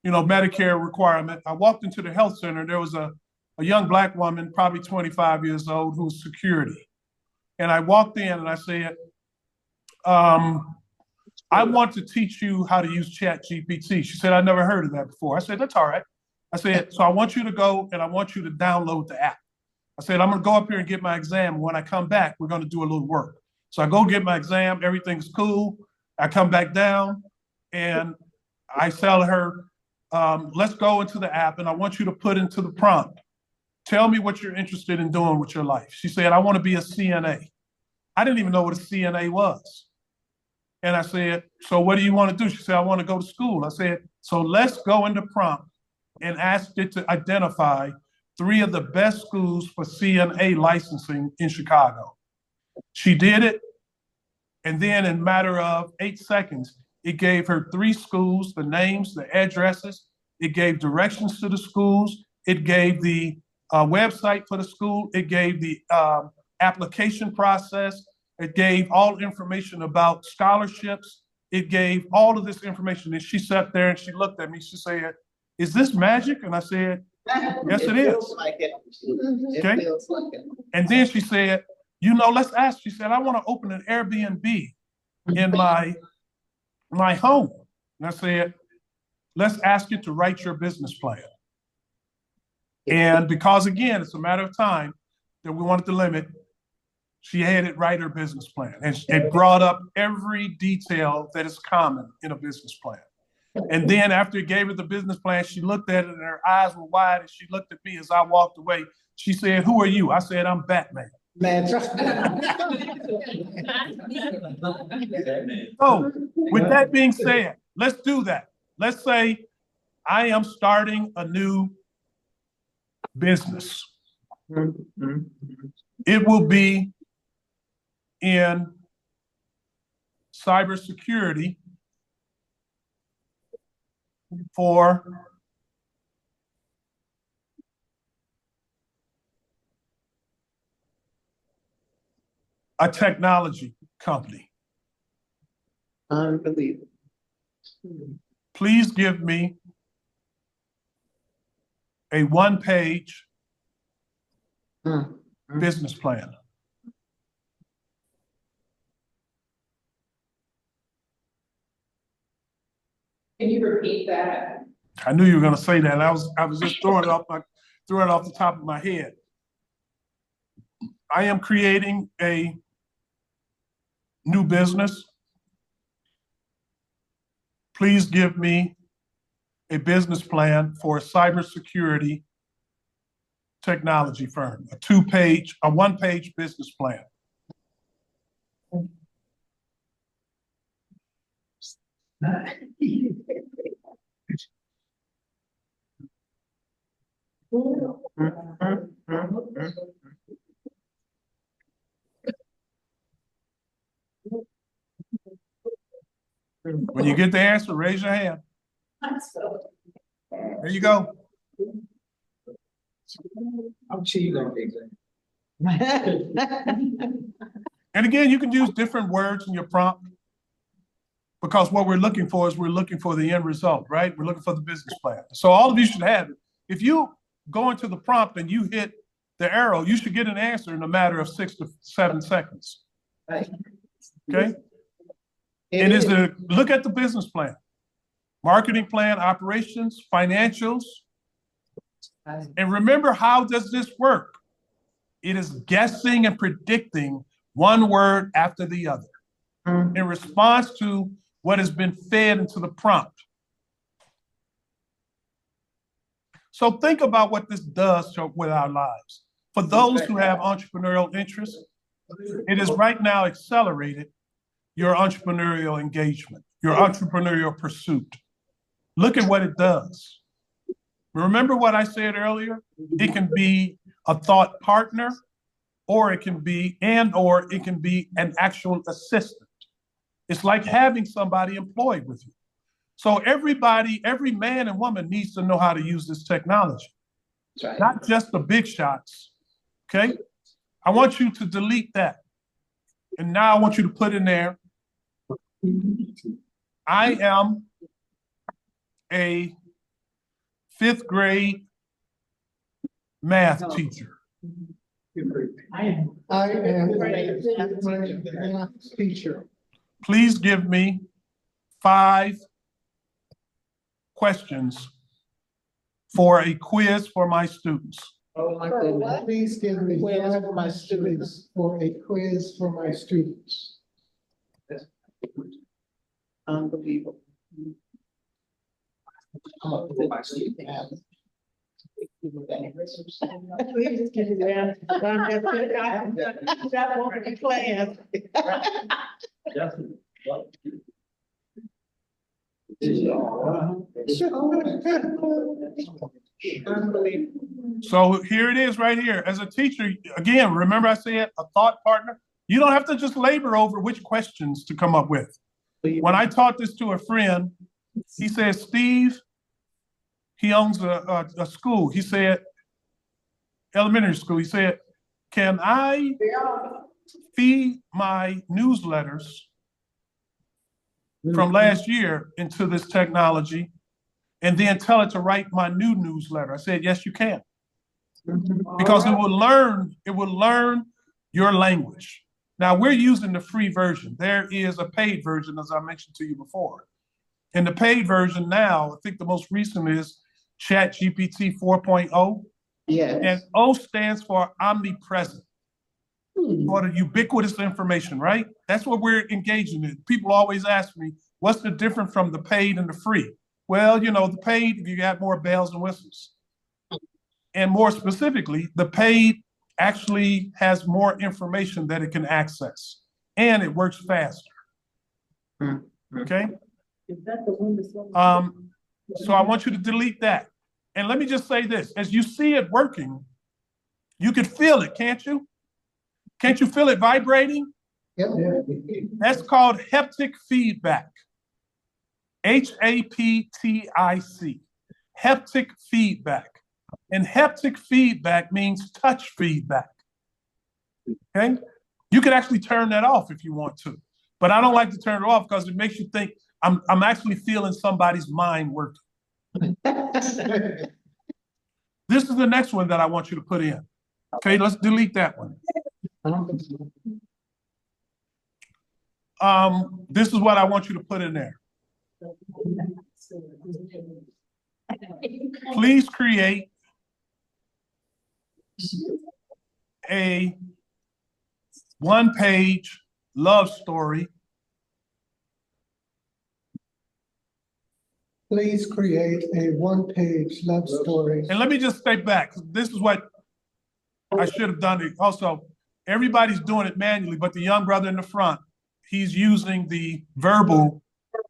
Medicare requirement, I walked into the health center, there was a young Black woman, probably 25 years old, who was security. And I walked in and I said, I want to teach you how to use ChatGPT. She said, I never heard of that before. I said, that's all right. I said, so I want you to go and I want you to download the app. I said, I'm gonna go up here and get my exam. When I come back, we're gonna do a little work. So I go get my exam, everything's cool. I come back down and I tell her, let's go into the app and I want you to put into the prompt, tell me what you're interested in doing with your life. She said, I want to be a CNA. I didn't even know what a CNA was. And I said, so what do you want to do? She said, I want to go to school. I said, so let's go into prompt and ask it to identify 3 of the best schools for CNA licensing in Chicago. She did it. And then in a matter of 8 seconds, it gave her 3 schools, the names, the addresses. It gave directions to the schools. It gave the website for the school. It gave the application process. It gave all information about scholarships. It gave all of this information. And she sat there and she looked at me. She said, is this magic? And I said, yes, it is. Feels like it. Okay. It feels like it. And then she said, let's ask. She said, I want to open an Airbnb in my home. And I said, let's ask you to write your business plan. And because again, it's a matter of time that we wanted to limit, she had it write her business plan. And it brought up every detail that is common in a business plan. And then after it gave her the business plan, she looked at it and her eyes were wide and she looked at me as I walked away. She said, who are you? I said, I'm Batman. Man. So with that being said, let's do that. Let's say I am starting a new business. It will be in cybersecurity for a technology company. Unbelievable. Please give me a 1-page business plan. Can you repeat that? I knew you were going to say that. I was just throwing it off the top of my head. I am creating a new business. Please give me a business plan for a cybersecurity technology firm, a 1-page business plan. When you get the answer, raise your hand. There you go. I'm cheating on the exam. And again, you can use different words in your prompt because what we're looking for is we're looking for the end result, right? We're looking for the business plan. So all of you should have it. If you go into the prompt and you hit the arrow, you should get an answer in a matter of 6 to 7 seconds. Right. Okay? And is to look at the business plan, marketing plan, operations, financials. And remember, how does this work? It is guessing and predicting one word after the other in response to what has been fed into the prompt. So think about what this does with our lives. For those who have entrepreneurial interests, it has right now accelerated your entrepreneurial engagement, your entrepreneurial pursuit. Look at what it does. Remember what I said earlier? It can be a thought partner, or it can be an actual assistant. It's like having somebody employed with you. So every man and woman needs to know how to use this technology. That's right. Not just the big shots, okay? I want you to delete that. And now I want you to put in there, I am a 5th grade math teacher. I am a math teacher. Please give me 5 questions for a quiz for my students. Oh, my goodness. Please give me Quiz five for my students for a quiz for my students. Unbelievable. I'm gonna put my student down. Please get it down. That won't be planned. Unbelievable. So here it is right here. As a teacher, again, remember I said a thought partner? You don't have to just labor over which questions to come up with. When I taught this to a friend, he said, Steve, he owns a school. He said, elementary school. He said, can I feed my newsletters from last year into this technology and then tell it to write my new newsletter? I said, yes, you can. Because it will learn your language. Now we're using the free version. There is a paid version, as I mentioned to you before. In the paid version now, I think the most recent is ChatGPT 4.0. Yes. And O stands for omnipresent, for the ubiquitous information, right? That's what we're engaging in. People always ask me, what's the difference from the paid and the free? Well, you know, the paid, you got more bells and whistles. And more specifically, the paid actually has more information that it can access, and it works faster. Okay? Is that the one that's? So I want you to delete that. And let me just say this, as you see it working, you can feel it, can't you? Can't you feel it vibrating? Yep. That's called haptic feedback. HAPTIC, haptic feedback. And haptic feedback means touch feedback. Okay? You can actually turn that off if you want to, but I don't like to turn it off because it makes you think I'm actually feeling somebody's mind working. This is the next one that I want you to put in. Okay, let's delete that one. This is what I want you to put in there. Please create a one-page love story. Please create a one-page love story. And let me just stay back. This is what I should have done. It. Also, everybody's doing it manually, but the young brother in the front, he's using the verbal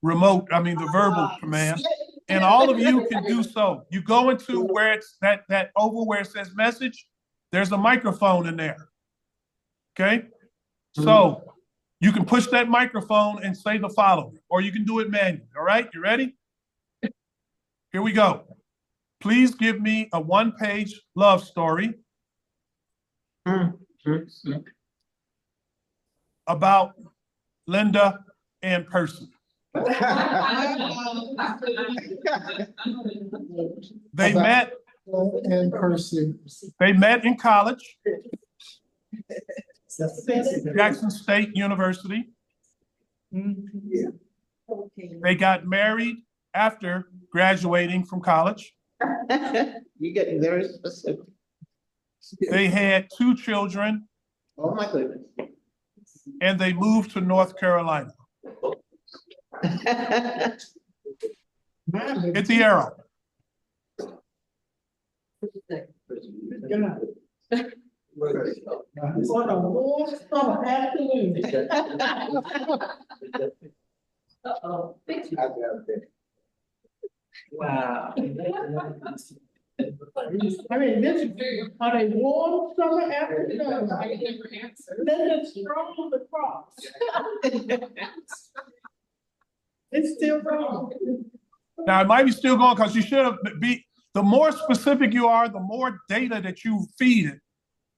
remote, the verbal command. And all of you can do so. You go into where it's that oval where it says message, there's a microphone in there. Okay? So you can push that microphone and say the following, or you can do it manually. All right? You ready? Here we go. Please give me a one-page love story about Linda and Percy. They met And Percy. They met in college, Jackson State University. They got married after graduating from college. You're getting very specific. They had 2 children. Oh, my goodness. And they moved to North Carolina. Hit the arrow. On a warm summer afternoon. Uh-oh. Wow. I mean, this is on a warm summer afternoon. Linda strolled across. It's still wrong. Now, it might be still going because you should have the more specific you are, the more data that you feed it,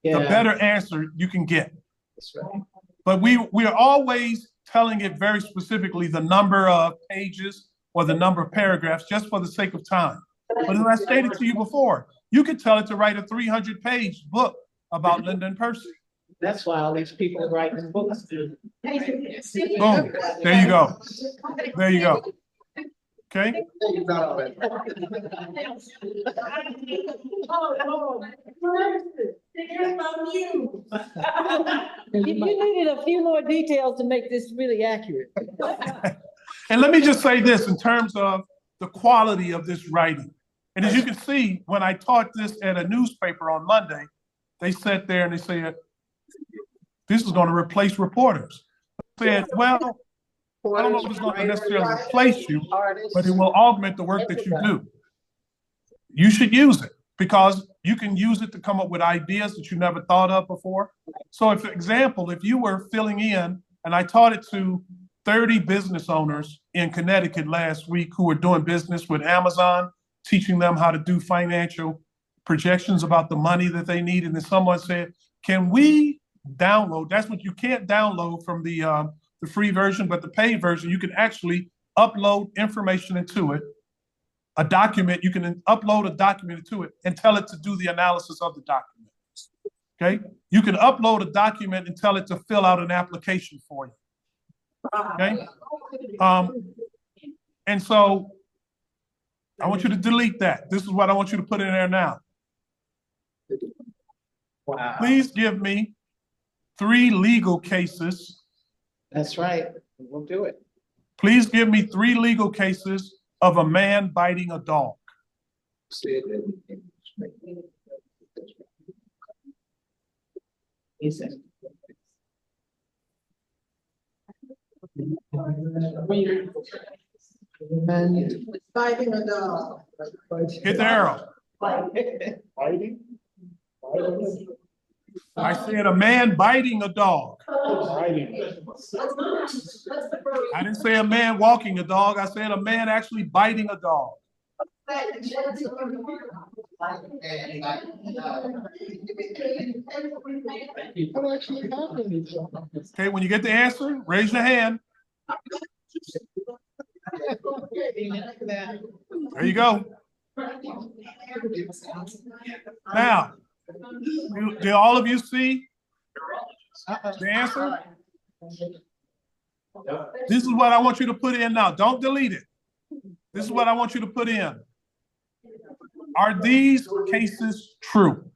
the better answer you can get. That's right. But we are always telling it very specifically the number of pages or the number of paragraphs just for the sake of time. But as I stated to you before, you could tell it to write a 300-page book about Linda and Percy. That's why all these people are writing books. Boom. There you go. There you go. Okay? You got all that. You needed a few more details to make this really accurate. And let me just say this in terms of the quality of this writing. And as you can see, when I taught this at a newspaper on Monday, they sat there and they said, this is going to replace reporters. I said, well, I don't know if it's going to necessarily replace you, but it will augment the work that you do. You should use it because you can use it to come up with ideas that you never thought of before. So, if, for example, if you were filling in, and I taught it to 30 business owners in Connecticut last week who were doing business with Amazon, teaching them how to do financial projections about the money that they need. And then someone said, can we download? That's what you can't download from the free version, but the paid version, you can actually upload information into it, a document, you can upload a document into it and tell it to do the analysis of the document. Okay? You can upload a document and tell it to fill out an application for you. Okay? And so I want you to delete that. This is what I want you to put in there now. Wow. Please give me 3 legal cases. That's right. We'll do it. Please give me 3 legal cases of a man biting a dog. He said. Biting a dog. Hit the arrow. Biting? Biting? I said a man biting a dog. Biting. I didn't say a man walking a dog. I said a man actually biting a dog. What actually happened? Okay, when you get the answer, raise your hand. There you go. Now, do all of you see the answer? This is what I want you to put in now. Don't delete it. This is what I want you to put in. Are these cases true?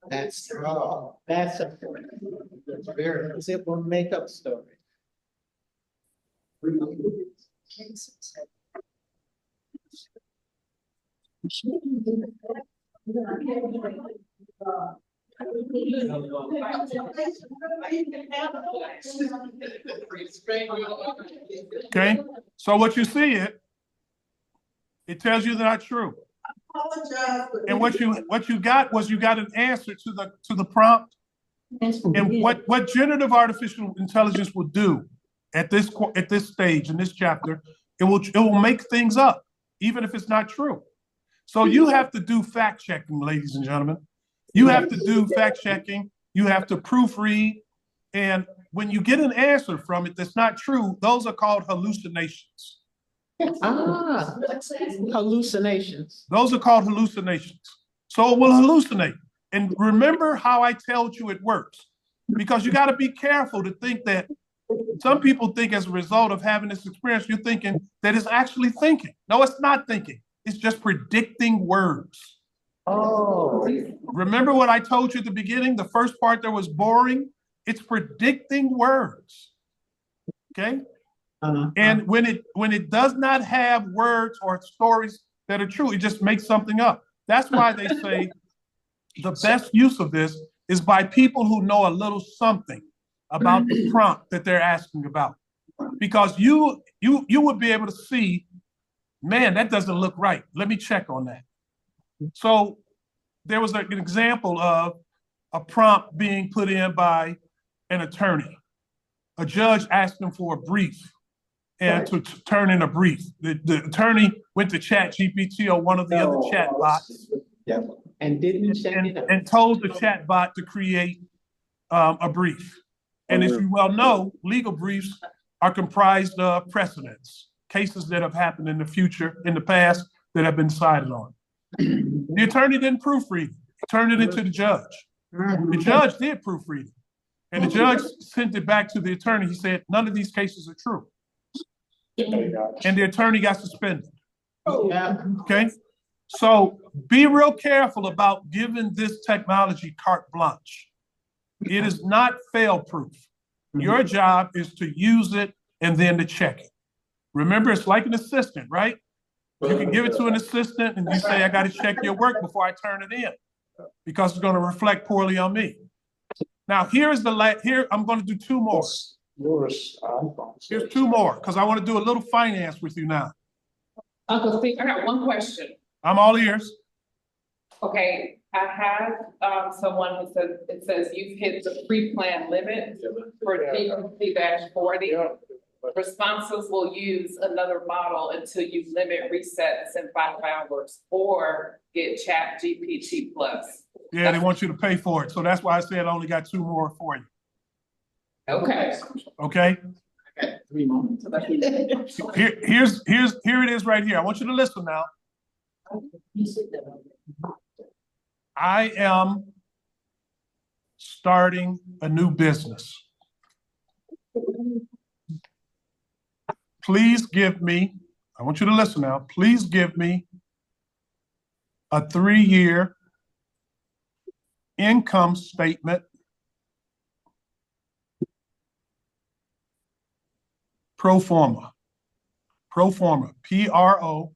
That's true. That's a very simple makeup story. Okay, so what you see it tells you they're not true. And what you got was you got an answer to the prompt. And what generative artificial intelligence will do at this stage in this chapter, it will make things up, even if it's not true. So you have to do fact checking, ladies and gentlemen. You have to do fact checking. You have to proofread. And when you get an answer from it that's not true, those are called hallucinations. Ah, hallucinations. Those are called hallucinations. So it will hallucinate. And remember how I told you it works. Because you got to be careful to think that some people think as a result of having this experience, you're thinking that it's actually thinking. No, it's not thinking. It's just predicting words. Oh. Remember what I told you at the beginning? The first part that was boring? It's predicting words. Okay? And when it does not have words or stories that are true, it just makes something up. That's why they say the best use of this is by people who know a little something about the prompt that they're asking about. Because you would be able to see, man, that doesn't look right. Let me check on that. So there was an example of a prompt being put in by an attorney. A judge asked him for a brief and to turn in a brief. The attorney went to ChatGPT or one of the other chat bots. Yep. And didn't check it out. And told the chat bot to create a brief. And as you well know, legal briefs are comprised of precedents, cases that have happened in the past that have been decided on. The attorney didn't proofread it. He turned it into the judge. The judge did proofread it. And the judge sent it back to the attorney. He said, none of these cases are true. and the attorney got suspended. Yeah. Okay? So be real careful about giving this technology carte blanche. It is not fail-proof. Your job is to use it and then to check it. Remember, it's like an assistant, right? You can give it to an assistant and you say, I got to check your work before I turn it in because it's going to reflect poorly on me. Now, here I'm going to do two more. Here's two more because I want to do a little finance with you now. Uncle Steve, I got one question. I'm all ears. Okay, I have someone who says, it says you've hit the pre-plan limit for DPC-40. Responses will use another model until you limit resets in 5 hours or get Chat GPT plus. Yeah, they want you to pay for it. So that's why I said I only got two more for you. Okay. Okay? Here it is right here. I want you to listen now. I am starting a new business. Please give me, I want you to listen now, please give me a 3-year income statement pro forma, PROFORMA, a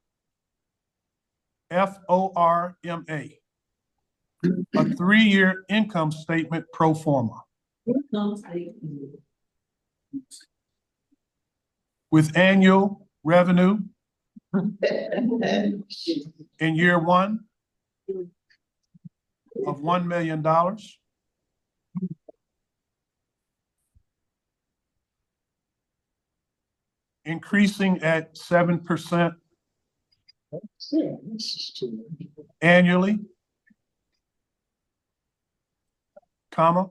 3-year income statement pro forma with annual revenue in year 1 of $1 million. Increasing at 7% annually, comma,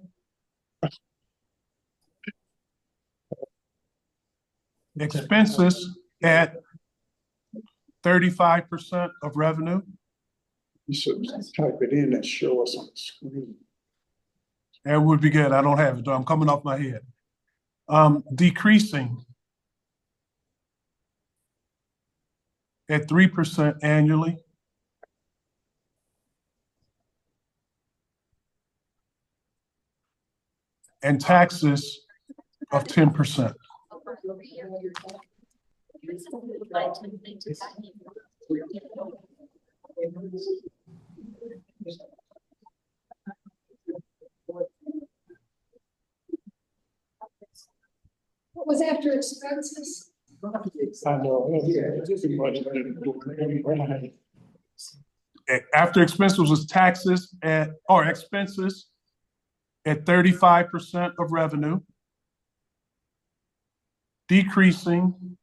expenses at 35% of revenue. You should type it in and show us on the screen. That would be good. I don't have it, though. I'm coming off my head. Decreasing at 3% annually. And taxes of 10%. What was after expenses? I know. Too much. After expenses was taxes expenses at 35% of revenue, decreasing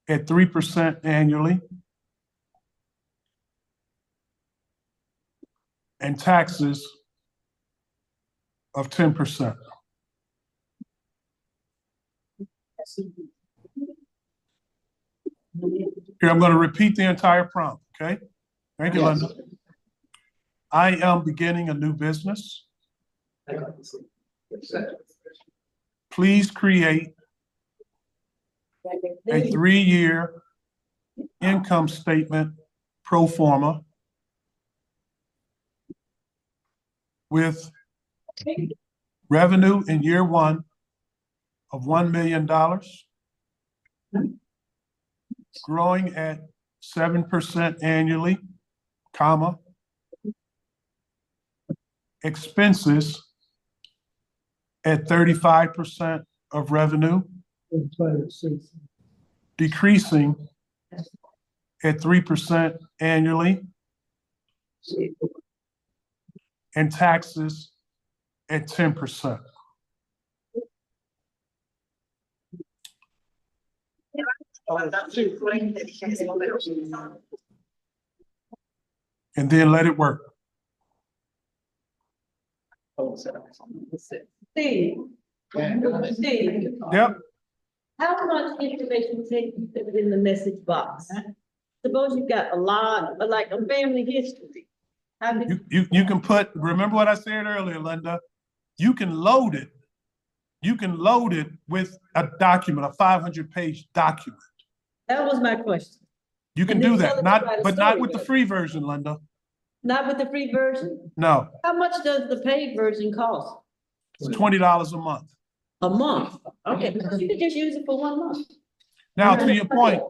at 3% annually, and taxes of 10%. Here, I'm going to repeat the entire prompt, okay? Thank you, Linda. I am beginning a new business. Please create a 3-year income statement pro forma with revenue in year 1 of $1 million, growing at 7% annually, comma, expenses at 35% of revenue, decreasing at 3% annually, and taxes at 10%. And then let it work. Steve. Steve, Yep. how much information take you put it in the message box? Suppose you've got a lot, like a family history. How did You can put, remember what I said earlier, Linda, you can load it you can load it with a document, a 500-page document. That was my question. You can And do then tell that, us about a but not story with the with it. free version, Linda. Not with the free version? No, How much does the paid version cost? it's $20 a month. A month? Okay, because you could just use it for 1 month. Now, to your point,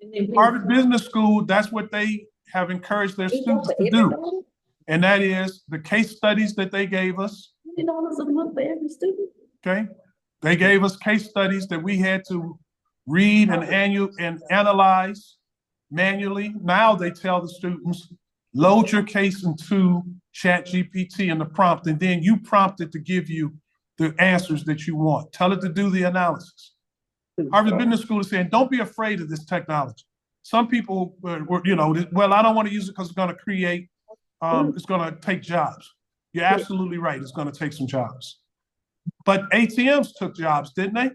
And then pay Harvard Business School, that's what they have encouraged their students to do. And that is the case studies that they gave us, $20 a month for every student? okay? They gave us case studies that we had to read and analyze manually. Now they tell the students, load your case into ChatGPT in the prompt, and then you prompt it to give you the answers that you want. Tell it to do the analysis. Harvard Business School is saying, don't be afraid of this technology. Some people were, you know, well, I don't want to use it because it's going to create, it's going to take jobs. You're absolutely right. It's going to take some jobs. But ATMs took jobs, didn't they?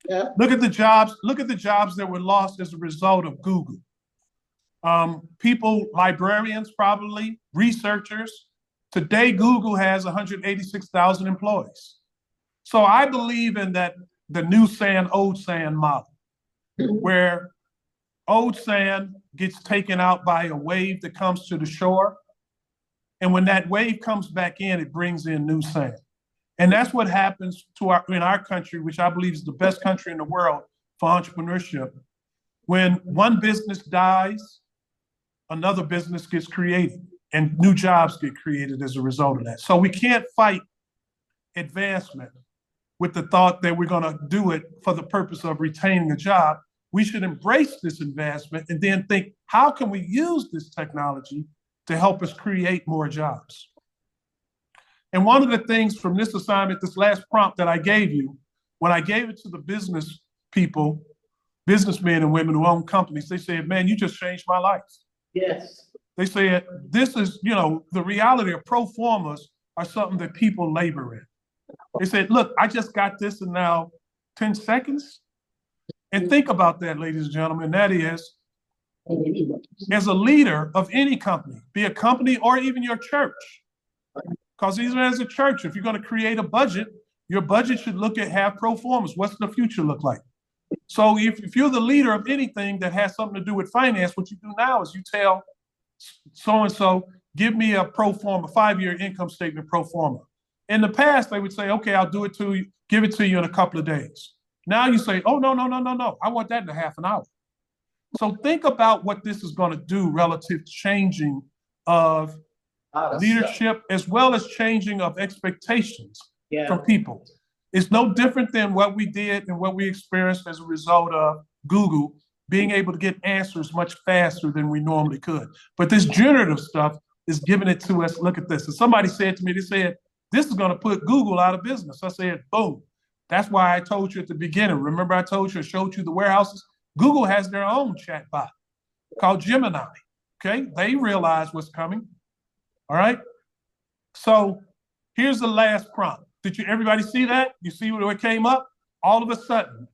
Yeah. Look at the jobs that were lost as a result of Google. People, librarians probably, researchers. Today, Google has 186,000 employees. So I believe in that, the new sand, old sand model, where old sand gets taken out by a wave that comes to the shore. And when that wave comes back in, it brings in new sand. And that's what happens in our country, which I believe is the best country in the world for entrepreneurship. When one business dies, another business gets created and new jobs get created as a result of that. So we can't fight advancement with the thought that we're going to do it for the purpose of retaining a job. We should embrace this advancement and then think, how can we use this technology to help us create more jobs? And one of the things from this assignment, this last prompt that I gave you, when I gave it to the business people, businessmen and women who own companies, they said, man, you just changed my life. Yes. They said, this is, you know, the reality of pro formas are something that people labor in. They said, look, I just got this in now 10 seconds. And think about that, ladies and gentlemen, that is, as a leader of any company, be a company or even your church, because even as a church, if you're going to create a budget, your budget should have pro formas. What's the future look like? So if you're the leader of anything that has something to do with finance, what you do now is you tell so-and-so, give me a pro forma, 5-year income statement pro forma. In the past, they would say, okay, I'll do it to you, give it to you in a couple of days. Now you say, oh, no. I want that in a half an hour. So think about what this is going to do relative to changing of leadership as well as changing of expectations from people. It's no different than what we did and what we experienced as a result of Google being able to get answers much faster than we normally could. But this generative stuff is giving it to us. Look at this. And somebody said to me, they said, this is going to put Google out of business. I said, boom. That's why I told you at the beginning. Remember I told you, I showed you the warehouses? Google has their own chatbot called Gemini. Okay, they realize what's coming. All right. So here's the last prompt. Did everybody see that? You see what came up? All of a sudden,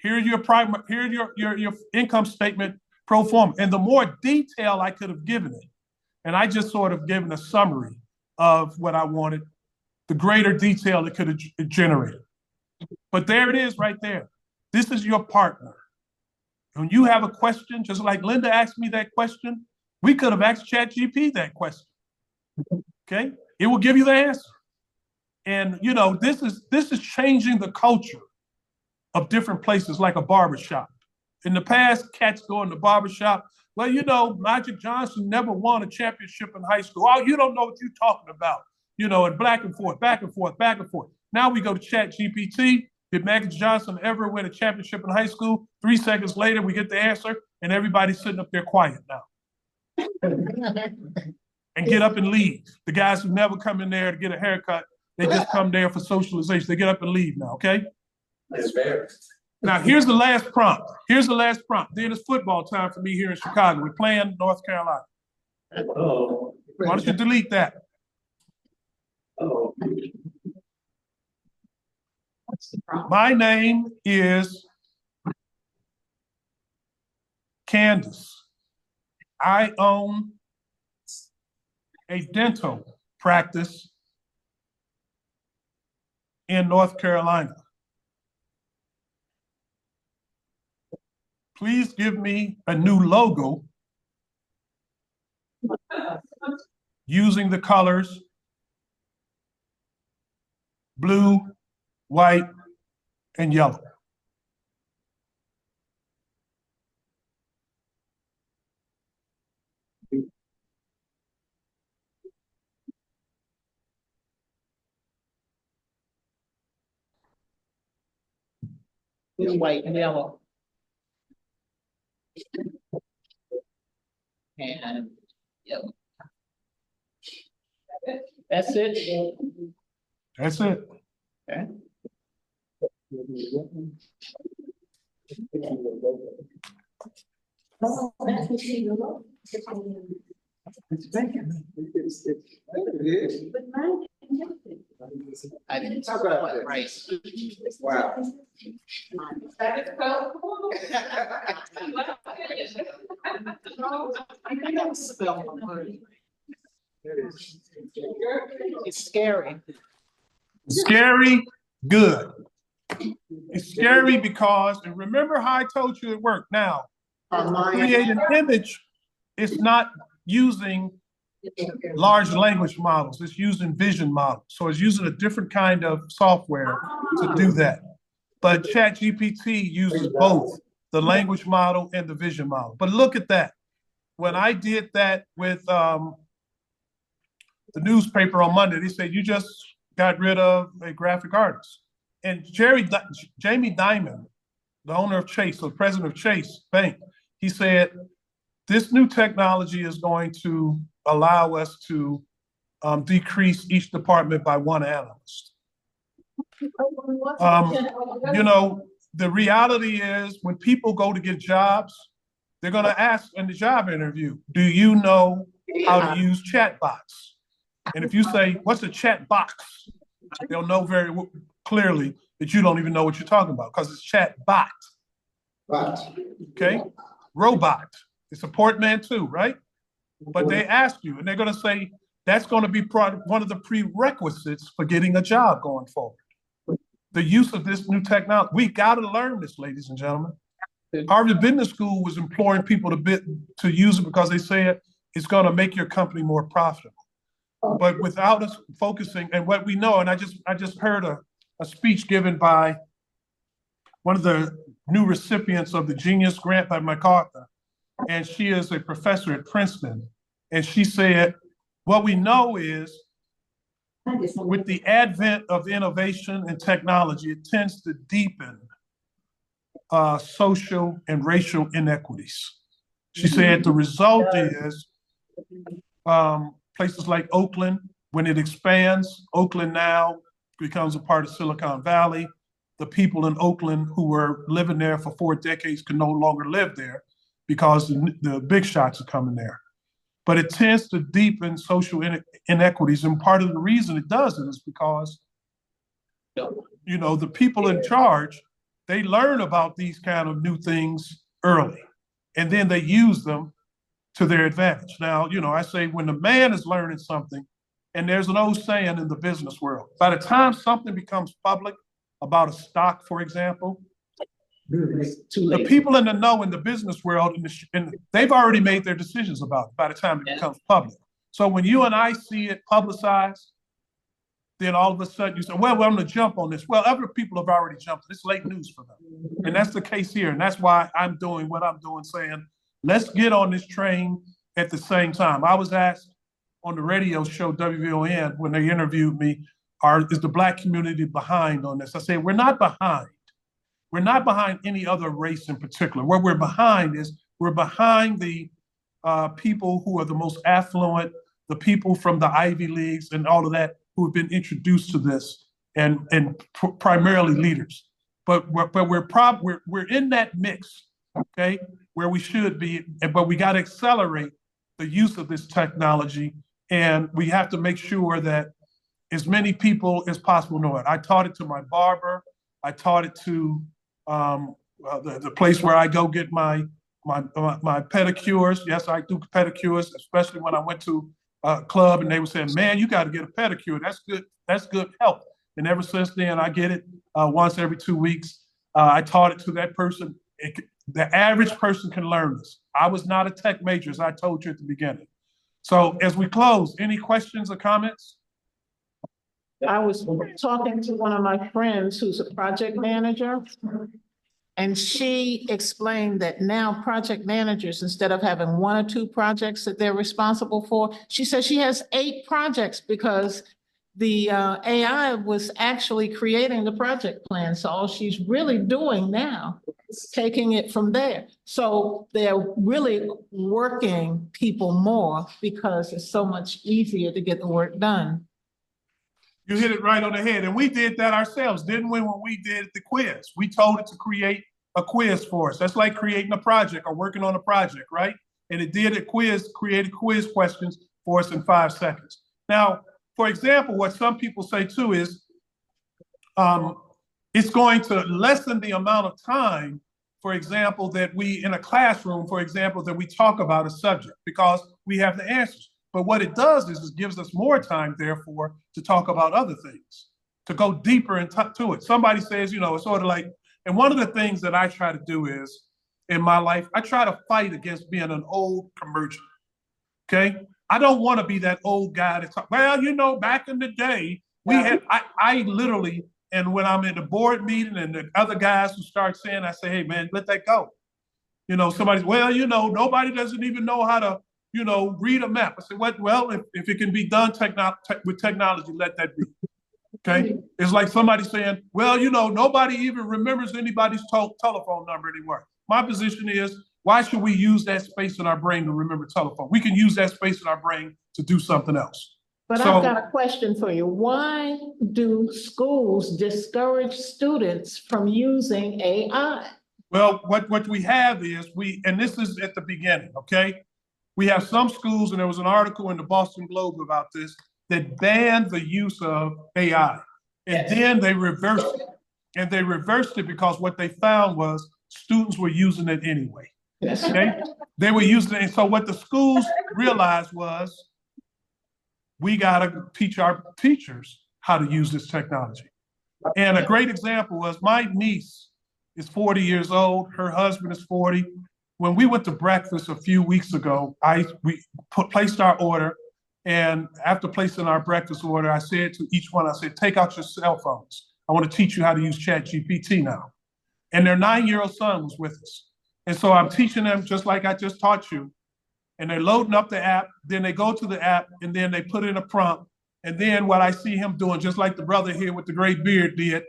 here's your income statement pro forma. And the more detail I could have given it, and I just sort of given a summary of what I wanted, the greater detail it could have generated. But there it is right there. This is your partner. When you have a question, just like Linda asked me that question, we could have asked ChatGPT that question. Okay? It will give you the answer. And you know, this is changing the culture of different places, like a barbershop. In the past, cats go in the barbershop. Well, you know, Magic Johnson never won a championship in high school. Oh, you don't know what you're talking about. You know, and back and forth, back and forth, back and forth. Now we go to ChatGPT. Did Magic Johnson ever win a championship in high school? 3 seconds later, we get the answer, and everybody's sitting up there quiet now. And get up and leave. The guys who never come in there to get a haircut, they just come there for socialization. They get up and leave now, okay? That's fair. Now, here's the last prompt. Then it's football time for me here in Chicago. We're playing North Carolina. Oh. Why don't you delete that? Oh. My name is Candace. I own a dental practice in North Carolina. Please give me a new logo using the colors blue, white, and yellow. Blue, white, and yellow. And yellow. That's it. That's it. Okay. I didn't talk about it right. Wow. It's scary. Scary, good. It's scary because, and remember how I told you it worked. Now, create an image, it's not using large language models, it's using vision models. So it's using a different kind of software to do that. But ChatGPT uses both the language model and the vision model. But look at that. When I did that with the newspaper on Monday, they said, you just got rid of a graphic artist. And Jamie Dimon, the owner of Chase, so president of Chase Bank, he said, this new technology is going to allow us to decrease each department by one analyst. You know, the reality is when people go to get jobs, they're going to ask in the job interview, do you know how to use chat bots? And if you say, what's a chat box? They'll know very clearly that you don't even know what you're talking about because it's chat bot. Okay? Robot. It's a portmanteau, right? But they ask you, and they're going to say, that's going to be one of the prerequisites for getting a job going forward. The use of this new technology. We got to learn this, ladies and gentlemen. Harvard Business School was imploring people to use it because they said it's going to make your company more profitable. But without us focusing, and what we know, and I just heard a speech given by one of the new recipients of the Genius Grant by MacArthur, and she is a professor at Princeton, and she said, what we know is with the advent of innovation and technology, it tends to deepen social and racial inequities. She said the result is places like Oakland, when it expands, Oakland now becomes a part of Silicon Valley. The people in Oakland who were living there for 4 decades can no longer live there because the big shots are coming there. But it tends to deepen social inequities. And part of the reason it does it is because, you know, the people in charge, they learn about these kind of new things early, and then they use them to their advantage. Now, you know, I say when the man is learning something, and there's an old saying in the business world, by the time something becomes public about a stock, for example, the people in the know in the business world, and they've already made their decisions about it by the time it becomes public. So when you and I see it publicized, then all of a sudden you say, well, I'm going to jump on this. Well, other people have already jumped. It's late news for them. And that's the case here. And that's why I'm doing what I'm doing, saying, let's get on this train at the same time. I was asked on the radio show WVON when they interviewed me, is the Black community behind on this? I said, we're not behind. We're not behind any other race in particular. What we're behind is we're behind the people who are the most affluent, the people from the Ivy Leagues and all of that who have been introduced to this, and primarily leaders. But we're in that mix, okay, where we should be, but we got to accelerate the use of this technology, and we have to make sure that as many people as possible know it. I taught it to my barber. I taught it to the place where I go get my pedicures. Yes, I do pedicures, especially when I went to a club and they were saying, man, you got to get a pedicure. That's good. That's good health. And ever since then, I get it once every 2 weeks. I taught it to that person. The average person can learn this. I was not a tech major, as I told you at the beginning. So as we close, any questions or comments? I was talking to one of my friends who's a project manager. And she explained that now project managers, instead of having 1 or 2 projects that they're responsible for, she says she has 8 projects because the AI was actually creating the project plan. So all she's really doing now is taking it from there. So they're really working people more because it's so much easier to get the work done. You hit it right on the head. And we did that ourselves, didn't we, when we did the quiz? We told it to create a quiz for us. That's like creating a project or working on a project, right? And it did a quiz, created quiz questions for us in 5 seconds. Now, for example, what some people say too is it's going to lessen the amount of time, for example, that we in a classroom, for example, that we talk about a subject because we have the answers. But what it does is it gives us more time, therefore, to talk about other things, to go deeper into it. Somebody says, you know, it's sort of like, and one of the things that I try to do is, in my life, I try to fight against being an old commercial, okay? I don't want to be that old guy that talk, well, you know, back in the day, we had, I literally, and when I'm in the board meeting and the other guys who start saying, I say, hey, man, let that go. You know, somebody's, well, you know, nobody doesn't even know how to, you know, read a map. I said, what? Well, if it can be done with technology, let that be. Okay. It's like somebody saying, well, you know, nobody even remembers anybody's telephone number anymore. My position is, why should we use that space in our brain to remember telephone? We can use that space in our brain to do something else. But I've got a question for you. Why do schools discourage students from using AI? Well, what we have is and this is at the beginning, okay? We have some schools, and there was an article in the Boston Globe about this, that banned the use of AI. And then they reversed it. And they reversed it because what they found was students were using it anyway. Okay? They were using it. And so what the schools realized was, we got to teach our teachers how to use this technology. And a great example was my niece is 40 years old. Her husband is 40. When we went to breakfast a few weeks ago, we placed our order. And after placing our breakfast order, I said to each one, I said, take out your cell phones. I want to teach you how to use ChatGPT now. And their 9-year-old son was with us. And so I'm teaching them just like I just taught you. And they're loading up the app, then they go to the app, and then they put in a prompt. And then what I see him doing, just like the brother here with the great beard did,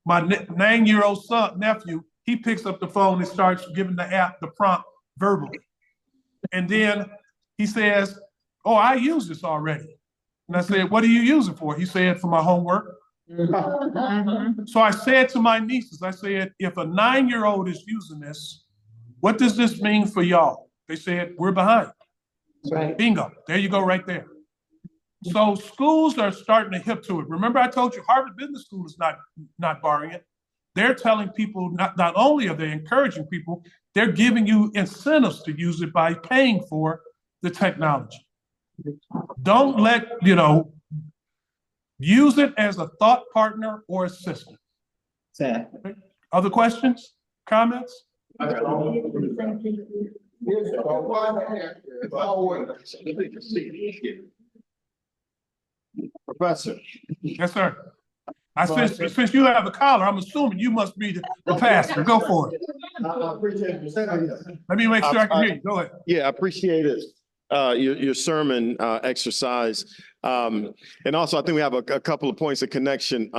my 9-year-old nephew, he picks up the phone and starts giving the app the prompt verbally. And then he says, oh, I use this already. And I said, what do you use it for? He said, for my homework. So I said to my nieces, I said, if a 9-year-old is using this, what does this mean for y'all? They said, we're behind. Right. Bingo. There you go right there. So schools are starting to hip to it. Remember I told you Harvard Business School is not barring it. They're telling people, not only are they encouraging people, they're giving you incentives to use it by paying for the technology. Don't use it as a thought partner or assistant. Exactly. Other questions, comments? Professor. Yes, sir. Since you have a collar, I'm assuming you must be the pastor. Go for it. I appreciate you saying that. Let me make sure I can hear you. Go ahead. Yeah, I appreciate it. Your sermon exercise. And also, I think we have a couple of points of connection.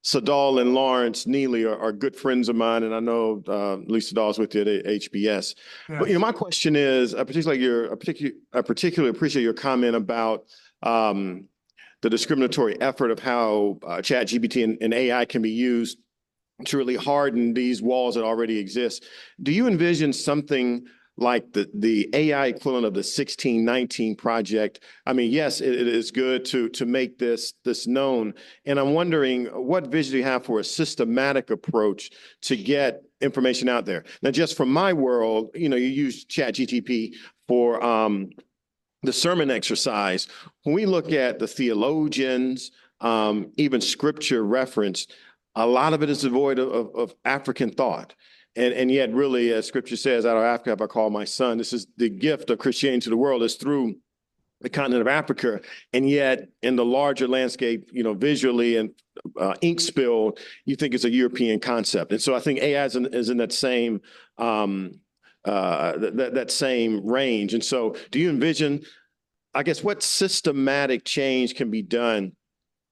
Sadal and Lawrence Neely are good friends of mine, and I know Lisa Sadal's with you at HBS. Yes. But my question is, I particularly appreciate your comment about the discriminatory effort of how ChatGPT and AI can be used to really harden these walls that already exist. Do you envision something like the AI equivalent of the 1619 project? I mean, yes, it is good to make this known. And I'm wondering, what vision do you have for a systematic approach to get information out there? Now, just from my world, you use ChatGPT for the sermon exercise. When we look at the theologians, even scripture reference, a lot of it is devoid of African thought. And yet really, as scripture says, out of Africa have I called my son. This is the gift of Christianity to the world is through the continent of Africa. And yet in the larger landscape, visually and ink spill, you think it's a European concept. And so I think AI is in that same that same range. And so do you envision, I guess, what systematic change can be done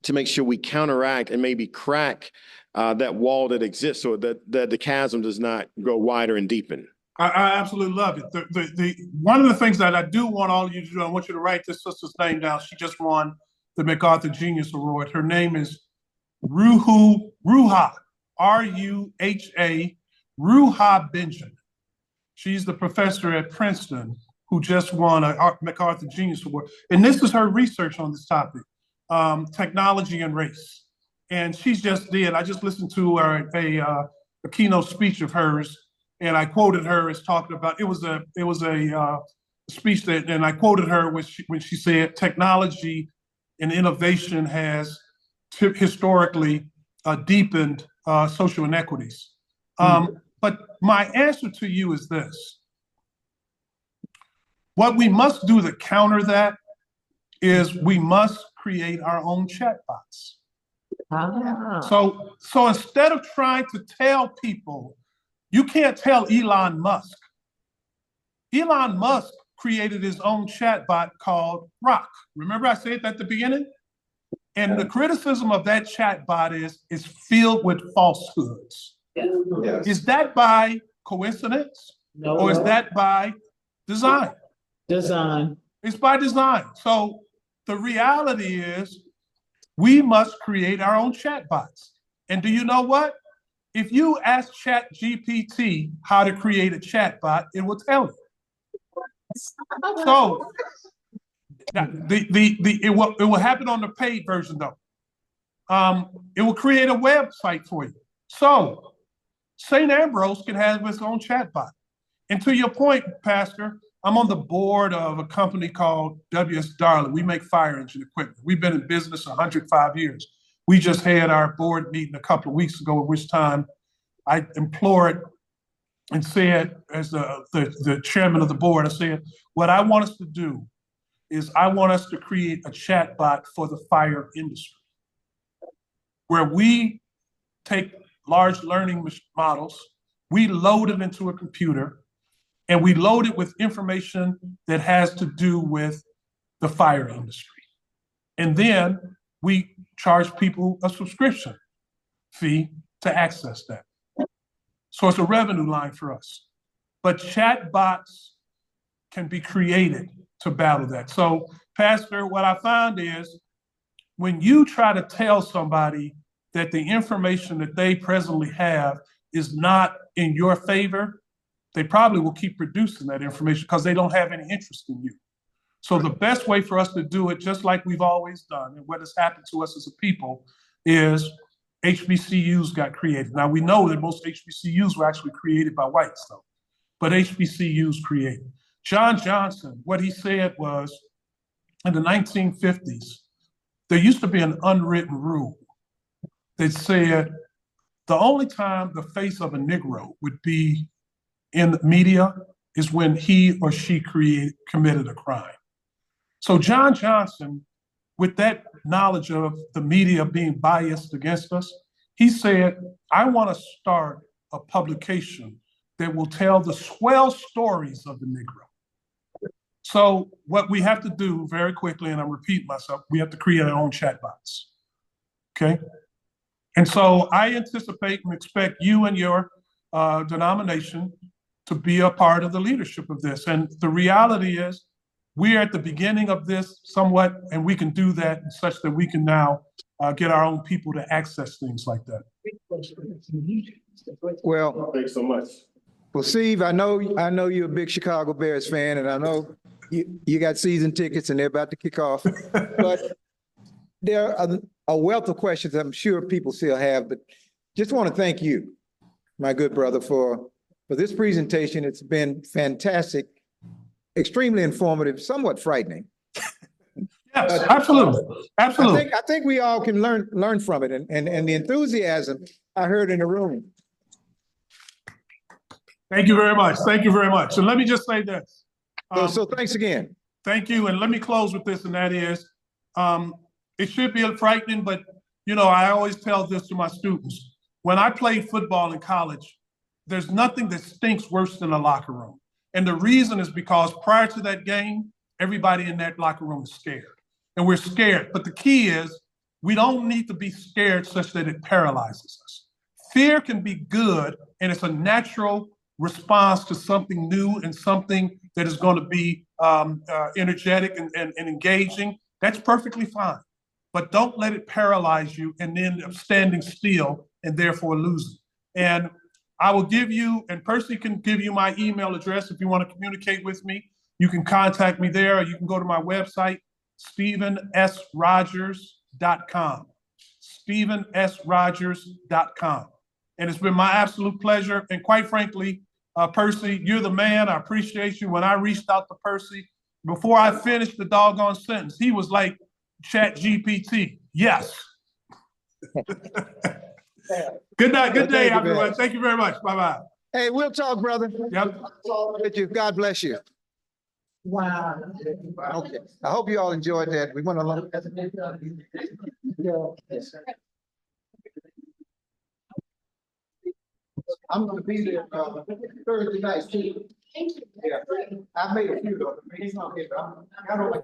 to make sure we counteract and maybe crack that wall that exists so that the chasm does not go wider and deepen? I absolutely love it. The one of the things that I do want all of you to do, I want you to write this sister's name down. She just won the MacArthur Genius Award. Her name is Ruha, R-U-H-A, Ruha Benjamin. She's the professor at Princeton who just won a MacArthur Genius Award. And this is her research on this topic, technology and race. And I just listened to a keynote speech of hers, and I quoted her as talking about, it was a speech and I quoted her when she said, technology and innovation has historically deepened social inequities. But my answer to you is this. What we must do to counter that is we must create our own chatbots. So instead of trying to tell people, you can't tell Elon Musk. Elon Musk created his own chatbot called Rock. Remember I said that at the beginning? And the criticism of that chatbot is filled with falsehoods. Yes. Is that by coincidence? No. Or is that by design? Design. It's by design. So the reality is we must create our own chatbots. And do you know what? If you ask ChatGPT how to create a chatbot, it will tell you. So it will happen on the paid version though. It will create a website for you. So St. Ambrose can have its own chatbot. And to your point, Pastor, I'm on the board of a company called W.S. Darling. We make fire engine equipment. We've been in business 105 years. We just had our board meeting a couple of weeks ago, at which time I implored and said, as the chairman of the board, I said, what I want us to do is I want us to create a chatbot for the fire industry, where we take large learning models, we load it into a computer, and we load it with information that has to do with the fire industry. And then we charge people a subscription fee to access that. So it's a revenue line for us. But chatbots can be created to battle that. So, Pastor, what I found is when you try to tell somebody that the information that they presently have is not in your favor, they probably will keep producing that information because they don't have any interest in you. So the best way for us to do it, just like we've always done, and what has happened to us as a people, is HBCUs got created. Now we know that most HBCUs were actually created by whites, though, but HBCUs created. John Johnson, what he said was, in the 1950s, there used to be an unwritten rule that said the only time the face of a Negro would be in the media is when he or she committed a crime. So John Johnson, with that knowledge of the media being biased against us, he said, I want to start a publication that will tell the swell stories of the Negro. So what we have to do very quickly, and I'm repeating myself, we have to create our own chatbots, okay? And so I anticipate and expect you and your denomination to be a part of the leadership of this. And the reality is we are at the beginning of this somewhat, and we can do that such that we can now get our own people to access things like that. Well, Thanks so much. well, Steve, I know you're a big Chicago Bears fan, and I know you got season tickets and they're about to kick off. But there are a wealth of questions I'm sure people still have, but just want to thank you, my good brother, for this presentation. It's been fantastic, extremely informative, somewhat frightening. Yes, But- absolutely, absolutely. I think we all can learn from it and the enthusiasm I heard in the room. Thank you very much. Thank you very much. And let me just say this. So thanks again. Thank you. And let me close with this, and that is, it should be frightening, but I always tell this to my students. When I played football in college, there's nothing that stinks worse than a locker room. And the reason is because prior to that game, everybody in that locker room is scared. And we're scared. But the key is we don't need to be scared such that it paralyzes us. Fear can be good, and it's a natural response to something new and something that is going to be energetic and engaging. That's perfectly fine. But don't let it paralyze you and then standing still and therefore losing. And I will give you, and Percy can give you my email address if you want to communicate with me. You can contact me there, or you can go to my website, StephenSRogers.com. StephenSRogers.com. And it's been my absolute pleasure. And quite frankly, Percy, you're the man. I appreciate you. When I reached out to Percy, before I finished the doggone sentence, he was like, Chat GPT. Yes. Good night. Good day, everyone. Thank you very much. Bye-bye. Hey, we'll talk, brother. Yep. With you. God bless you. Wow. Okay. I hope you all enjoyed that. We went along. I'm gonna be there Thursday night too. Thank you. Yeah. I made a few of them. I don't like